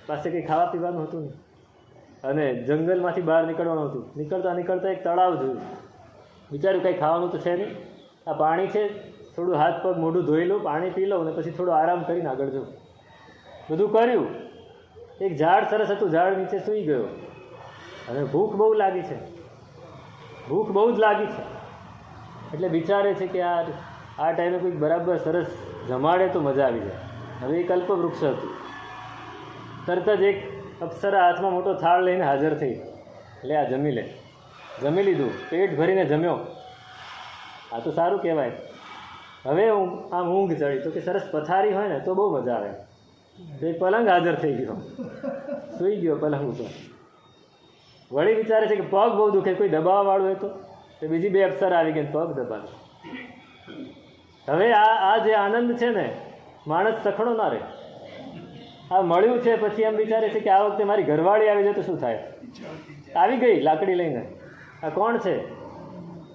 પાસે કંઈ ખાવા પીવાનું હતું ને, અને જંગલમાંથી બહાર નીકળવાનું હતું. નીકળતા એક તળાવ જોયું. વિચાર્યું કંઈ ખાવાનું તો છે નહીં, આ પાણી છે, થોડું હાથ પગ મોઢું ધોઈ લઉં, પાણી પી લઉં અને પછી થોડો આરામ કરીને આગળ જવું. બધું કર્યું. એક ઝાડ સરસ હતું, ઝાડ નીચે સૂઈ ગયો. અને ભૂખ બહુ લાગી છે, ભૂખ બહુ જ લાગી છે. એટલે વિચારે છે કે આ ટાઈમે કોઈક બરાબર સરસ જમાડે તો મજા આવી જાય. હવે એ કલ્પવૃક્ષ હતું. તરત જ એક અપ્સરા હાથમાં મોટો થાળ લઈને હાજર થઈ. એટલે આ જમી લે. જમી લીધું, પેટ ભરીને જમ્યો. આ તો સારું કહેવાય. હવે આમ ઊંઘ ચડી, તો કે સરસ પથારી હોય ને તો બહુ મજા આવે. તો એક પલંગ હાજર થઈ ગયો, સૂઈ ગયો પલંગ ઉપર. વળી વિચારે છે કે પગ બહુ દુખે, કોઈ દબાવવાવાળું હોય તો બીજી બે અપ્સરા આવી ગઈ, પગ દબાવે. હવે આ જે આનંદ છે ને, માણસ સખણો ના રહે. આ મળ્યું છે પછી એમ વિચારે છે કે આ વખતે મારી ઘરવાળી આવી જાય તો શું થાય. આવી ગઈ લાકડી લઈને. આ કોણ છે?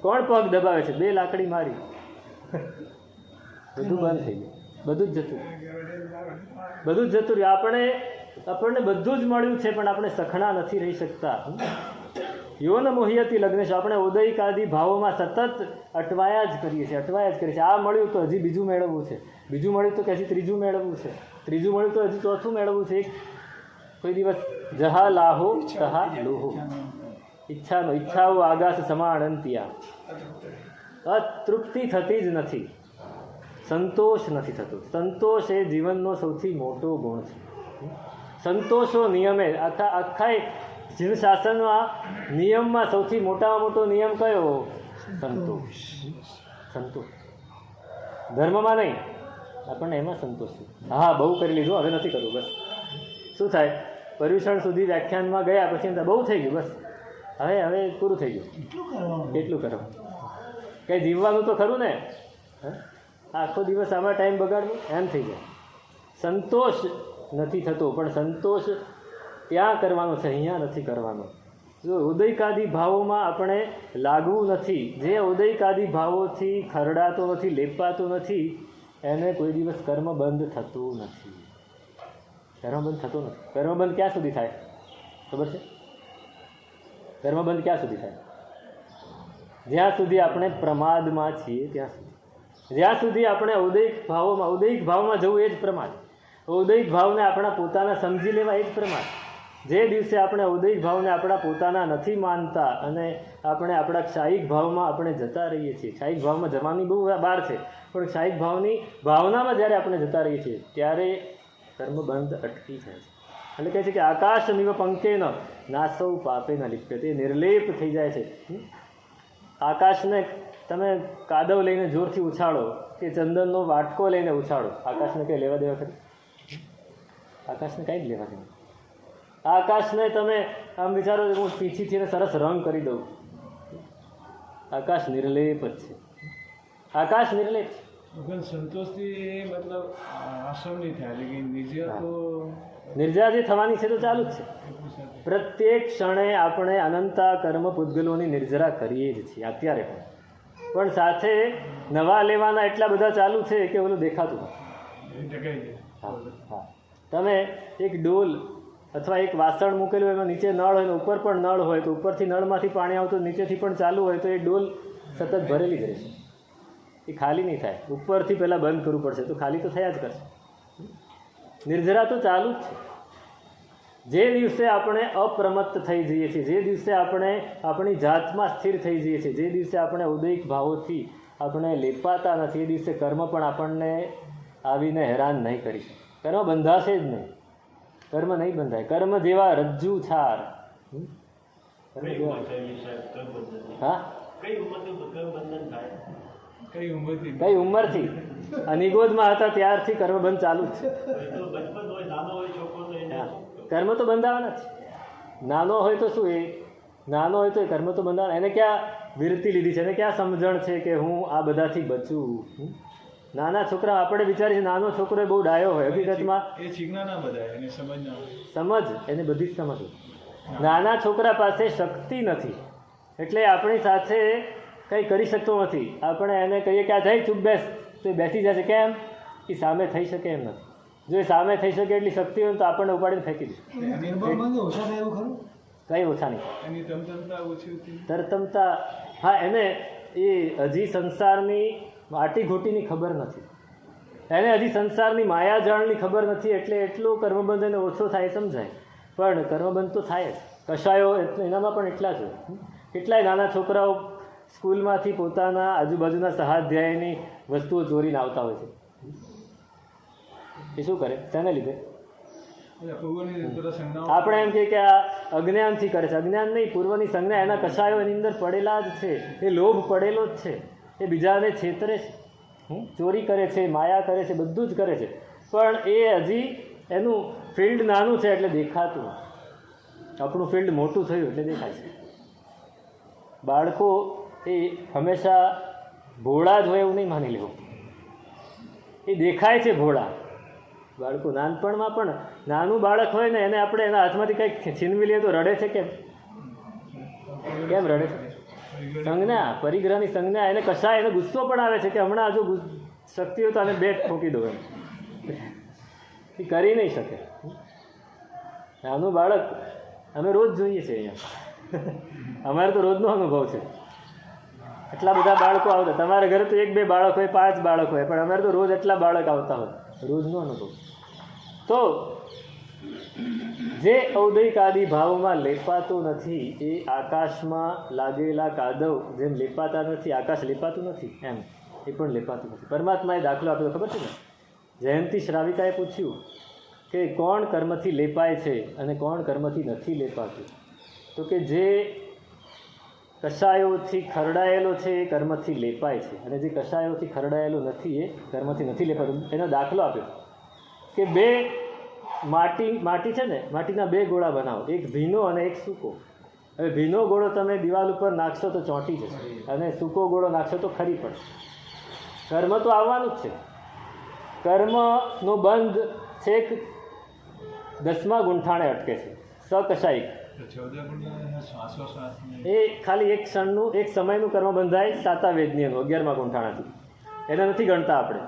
કોણ પગ દબાવે છે? બે લાકડી મારી. બધું બંધ થઈ ગયું, બધું જ જતું રહ્યું. આપણને બધું જ મળ્યું છે, પણ આપણે સખણા નથી રહી શકતા. યોન મોહિયતી લગ્નેશ. આપણે ઉદયકાદી ભાવોમાં સતત અટવાયા જ કરીએ છીએ. આ મળ્યું તો હજી બીજું મેળવવું છે, બીજું મળ્યું તો હજી ત્રીજું મેળવવું છે, ત્રીજું મળ્યું તો હજી ચોથું મેળવવું છે. કોઈ દિવસ જહા લાહો તહા લોહો. ઈચ્છાઓ આગાસ સમાણંતિયા. અતૃપ્તિ થતી જ નથી, સંતોષ નથી થતો. સંતોષ એ જીવનનો સૌથી મોટો ગુણ છે. સંતોષો નિયમે. આખા જીવ શાસનમાં નિયમમાં સૌથી મોટામાં મોટો નિયમ કયો? સંતોષ. ધર્મમાં નહીં, આપણને એમાં સંતોષ છે. હા, બહુ કરી લીધું, હવે નથી કરવું, બસ. શું થાય? પર્યુષણ સુધી વ્યાખ્યાનમાં ગયા પછી બહુ થઈ ગયું, બસ હવે પૂરું થઈ ગયું. કેટલું કરવાનું? કંઈ જીવવાનું તો ખરું ને. આખો દિવસ આમાં ટાઈમ બગાડવો એમ થઈ જાય. સંતોષ નથી થતો, પણ સંતોષ ત્યાં કરવાનો છે, અહીંયા નથી કરવાનો. જો ઉદયકાદી ભાવોમાં આપણે લાગવું નથી, જે ઉદયકાદી ભાવોથી ખરડાતો નથી, લેપાતો નથી, એને કોઈ દિવસ કર્મ બંધ થતું નથી. કર્મબંધ ક્યાં સુધી થાય ખબર છે? કર્મબંધ ક્યાં સુધી થાય? જ્યાં સુધી આપણે પ્રમાદમાં છીએ ત્યાં સુધી. જ્યાં સુધી આપણે ઉદયિક ભાવમાં જવું એ જ પ્રમાદ. ઉદયિક ભાવને આપણા પોતાના સમજી લેવા એ જ પ્રમાદ. જે દિવસે આપણે ઉદયિક ભાવને આપણા પોતાના નથી માનતા અને આપણે આપણા ક્ષાયિક ભાવમાં આપણે જતા રહીએ છીએ. ક્ષાયિક ભાવમાં જવાની બહુ બહાર છે, પણ ક્ષાયિક ભાવની ભાવનામાં જ્યારે આપણે જતા રહીએ છીએ ત્યારે કર્મબંધ અટકી જાય છે. એટલે કહે છે કે આકાશ નિવ પંકેન નાસૌ પાપે ન લિપ્યતે. એ નિર્લેપ થઈ જાય છે. આકાશને તમે કાદવ લઈને જોરથી ઉછાળો કે ચંદનનો વાટકો લઈને ઉછાળો, આકાશને કંઈ લેવા દેવા ખરી? આકાશને કંઈ જ લેવા દેવા. આકાશને તમે આમ વિચારો હું પીછીથી સરસ રંગ કરી દઉં, આકાશ નિર્લેપ જ છે. આકાશ નિર્લેપ છે. સંતોષથી મતલબ આશ્રમ નહીં થાય, લેકિન નિર્જા જે થવાની છે તો ચાલુ જ છે. પ્રત્યેક ક્ષણે આપણે અનંતા કર્મ પૂતગલોની નિર્જરા કરીએ જ છીએ અત્યારે પણ સાથે નવા લેવાના એટલા બધા ચાલુ છે કે ઓલું દેખાતું. હા, તમે એક ડોલ અથવા એક વાસણ મૂકેલું હોય, એમાં નીચે નળ હોય ને ઉપર પણ નળ હોય, તો ઉપરથી નળમાંથી પાણી આવતું નીચેથી પણ ચાલુ હોય, તો એ ડોલ સતત ભરેલી જ રહેશે, એ ખાલી નહીં થાય. ઉપરથી પહેલાં બંધ કરવું પડશે તો ખાલી તો થયા જ કરશે. નિર્જરા તો ચાલુ જ છે. જે દિવસે આપણે અપ્રમત્ત થઈ જઈએ છીએ, જે દિવસે આપણે આપણી જાતમાં સ્થિર થઈ જઈએ છીએ, જે દિવસે આપણે ઉદયિક ભાવોથી આપણે લેપાતા નથી, એ દિવસે કર્મ પણ આપણને આવીને હેરાન નહીં કરી શકે. કર્મ બંધાશે જ નહીં. કર્મ નહીં બંધાય. કર્મ જેવા રજ્જુ છાર. હા, કઈ ઉંમરથી? અનિગોદમાં હતા ત્યારથી કર્મબંધ ચાલુ જ છે. કર્મ તો બંધાવાના જ છે. નાનો હોય તો શું, એ નાનો હોય તો એ કર્મ તો બંધાણ. એને ક્યાં વિરતી લીધી છે, એને ક્યાં સમજણ છે કે હું આ બધાથી બચું? નાના છોકરા આપણે વિચારીએ છીએ નાનો છોકરો બહુ ડાયો હોય, હકીકતમાં એ શીખના ના બધા એને સમજ ના હોય. સમજ એને બધી જ સમજ હોય. નાના છોકરા પાસે શક્તિ નથી એટલે આપણી સાથે કંઈ કરી શકતો નથી. આપણે એને કહીએ કે આ જઈ ચૂપ બેસ તો એ બેસી જશે. કેમ? એ સામે થઈ શકે એમ નથી. જો એ સામે થઈ શકે એટલી શક્તિ હોય તો આપણને ઉપાડીને ફેંકી દે. નિર્બળ ઓછા થાય એવું ખરું? કંઈ ઓછા નહીં. એની તમતમતા ઓછી હતી. તરતમતા, હા, એને એ હજી સંસારની આટીઘોટીની ખબર નથી, એને હજી સંસારની માયાજાળની ખબર નથી. એટલે એટલું કર્મબંધ એને ઓછો થાય સમજાય, પણ કર્મબંધ તો થાય જ. કશાયો એનામાં પણ એટલા જ હોય. કેટલાય નાના છોકરાઓ સ્કૂલમાંથી પોતાના આજુબાજુના સહાધ્યાયની વસ્તુઓ ચોરીને આવતા હોય છે. એ શું કરે? તેને લીધે આપણે એમ કહીએ કે આ અજ્ઞાનથી કરે છે. અજ્ઞાન નહીં, પૂર્વની સંજ્ઞા, એના કશાયો એની અંદર પડેલા જ છે. એ લોભ પડેલો જ છે. એ બીજાને છેતરે છે, ચોરી કરે છે, માયા કરે છે, બધું જ કરે છે. પણ એ હજી એનું ફિલ્ડ નાનું છે એટલે દેખાતું. આપણું ફિલ્ડ મોટું થયું એટલે દેખાય છે. બાળકો એ હંમેશા ભોળા જ હોય એવું નહીં માની લેવું. એ દેખાય છે ભોળા. બાળકો નાનપણમાં પણ નાનું બાળક હોય ને એને આપણે એના હાથમાંથી કંઈક છીનવી લઈએ તો રડે છે. કેમ રડે છે? સંજ્ઞા, પરિગ્રહની સંજ્ઞા. એને કશા એને ગુસ્સો પણ આવે છે કે હમણાં હજુ શક્તિ હોય તો આને બેટ ઠોકી દો એમ. એ કરી નહીં શકે. નાનું બાળક અમે રોજ જોઈએ છીએ અહીંયા. અમારે તો રોજનો અનુભવ છે. એટલા બધા બાળકો આવતા. તમારા ઘરે તો 1-2 બાળક હોય, 5 બાળક હોય, પણ અમારે તો રોજ એટલા બાળક આવતા હોય. રોજનો અનુભવ. તો જે ઔદૈક આદિ ભાવમાં લેપાતો નથી એ આકાશમાં લાગેલા કાદવ જેમ લેપાતા નથી, આકાશ લેપાતું નથી એમ એ પણ લેપાતું નથી. પરમાત્માએ દાખલો આપ્યો ખબર છે ને? જયંતી શ્રાવિકાએ પૂછ્યું કે કોણ કર્મથી લેપાય છે અને કોણ કર્મથી નથી લેપાતું? તો કે જે કશાયોથી ખરડાયેલો છે એ કર્મથી લેપાય છે, અને જે કશાયોથી ખરડાયેલો નથી એ કર્મથી નથી લેપાતું. એનો દાખલો આપ્યો કે માટી છે ને, માટીના 2 ગોળા બનાવો, એક ભીનો અને એક સૂકો. હવે ભીનો ગોળો તમે દિવાલ ઉપર નાખશો તો ચોંટી જશે, અને સૂકો ગોળો નાખશો તો ખરી પડશે. કર્મ તો આવવાનું જ છે. કર્મનો બંધ છેક 10મા ગુંઠાણે અટકે છે. સકશાયિક એ ખાલી એક ક્ષણનું, એક સમયનું કર્મ બંધાય. સાતાવેદનીયનું 11મા ગુંઠાણાથી એને નથી ગણતા આપણે.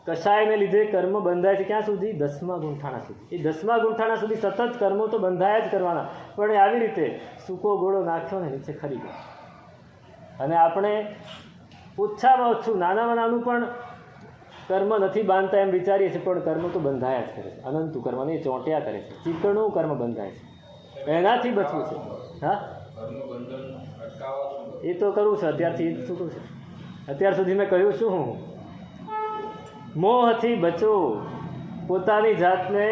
કશાયને લીધે કર્મ બંધાય છે ક્યાં સુધી? 10મા ગુંઠાણા સુધી. એ 10મા ગુંઠાણા સુધી સતત કર્મો તો બંધાયા જ કરવાના. પણ એ આવી રીતે સૂકો ગોળો નાખ્યો ને નીચે ખરી ગયો. અને આપણે ઓછામાં ઓછું નાનામાં નાનું પણ કર્મ નથી બાંધતા એમ વિચારીએ છીએ, પણ કર્મ તો બંધાયા જ કરે છે. અનંતું કર્મ નહીં, ચોંટ્યા કરે છે. ચીકણું કર્મ બંધાય છે. એનાથી બચવું છે. હા, એ તો કરવું છે અત્યારથી. શું કહું છે? અત્યાર સુધી મેં કહ્યું શું? હું મોહથી બચો, પોતાની જાતને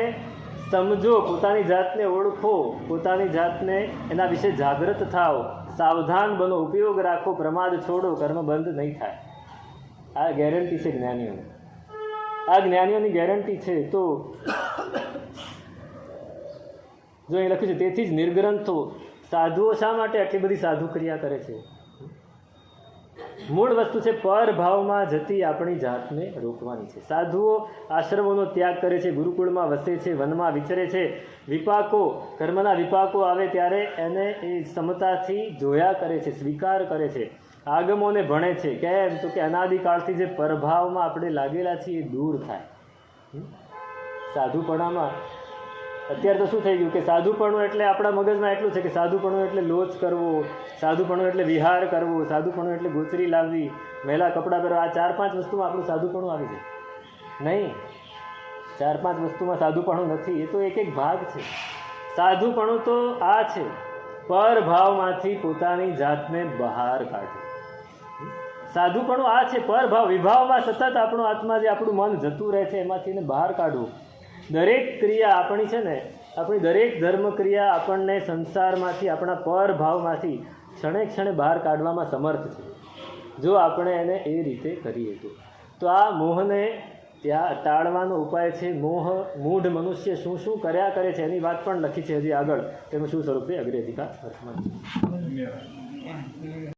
સમજો, પોતાની જાતને ઓળખો, પોતાની જાતને એના વિશે જાગૃત થાઓ, સાવધાન બનો, ઉપયોગ રાખો, પ્રમાદ છોડો, કર્મ બંધ નહીં થાય. આ ગેરંટી છે જ્ઞાનીઓની. આ જ્ઞાનીઓની ગેરંટી છે. તો જો અહીં લખ્યું છે તેથી જ નિર્ગ્રંથો. સાધુઓ શા માટે આટલી બધી સાધુ ક્રિયા કરે છે? મૂળ વસ્તુ છે પરભાવમાં જતી આપણી જાતને રોકવાની છે. સાધુઓ આશ્રમોનો ત્યાગ કરે છે, ગુરુકુળમાં વસે છે, વનમાં વિચરે છે. વિપાકો, કર્મના વિપાકો આવે ત્યારે એને એ સમતાથી જોયા કરે છે, સ્વીકાર કરે છે. આગમોને ભણે છે. કેમ? તો કે અનાદિકાળથી જે પરભાવમાં આપણે લાગેલા છીએ એ દૂર થાય. સાધુપણામાં અત્યારે તો શું થઈ ગયું કે સાધુપણું એટલે આપણા મગજમાં એટલું છે કે સાધુપણું એટલે લોચ કરવો, સાધુપણું એટલે વિહાર કરવો, સાધુપણું એટલે ગોચરી લાવવી, મેલા કપડાં પહેરવા. આ 4-5 વસ્તુમાં આપણું સાધુપણું આવી જાય. નહીં, 4-5 વસ્તુમાં સાધુપણું નથી. એ તો એક ભાગ છે. સાધુપણું તો આ છે, પરભાવમાંથી પોતાની જાતને બહાર કાઢવું. સાધુપણું આ છે, પરભાવ. વિભાવમાં સતત આપણો આત્મા જે આપણું મન જતું રહે છે એમાંથી એને બહાર કાઢવું. દરેક ક્રિયા આપણી છે ને, આપણી દરેક ધર્મ ક્રિયા આપણને સંસારમાંથી, આપણા પરભાવમાંથી ક્ષણે ક્ષણે બહાર કાઢવામાં સમર્થ છે, જો આપણે એને એ રીતે કરીએ તો. આ મોહને ત્યાં ટાળવાનો ઉપાય છે મોહ. મૂઢ મનુષ્ય શું શું કર્યા કરે છે એની વાત પણ લખી છે હજી આગળ, તેનું શું સ્વરૂપે અગ્રેધિકા અર્થમાં. ધન્યવાદ.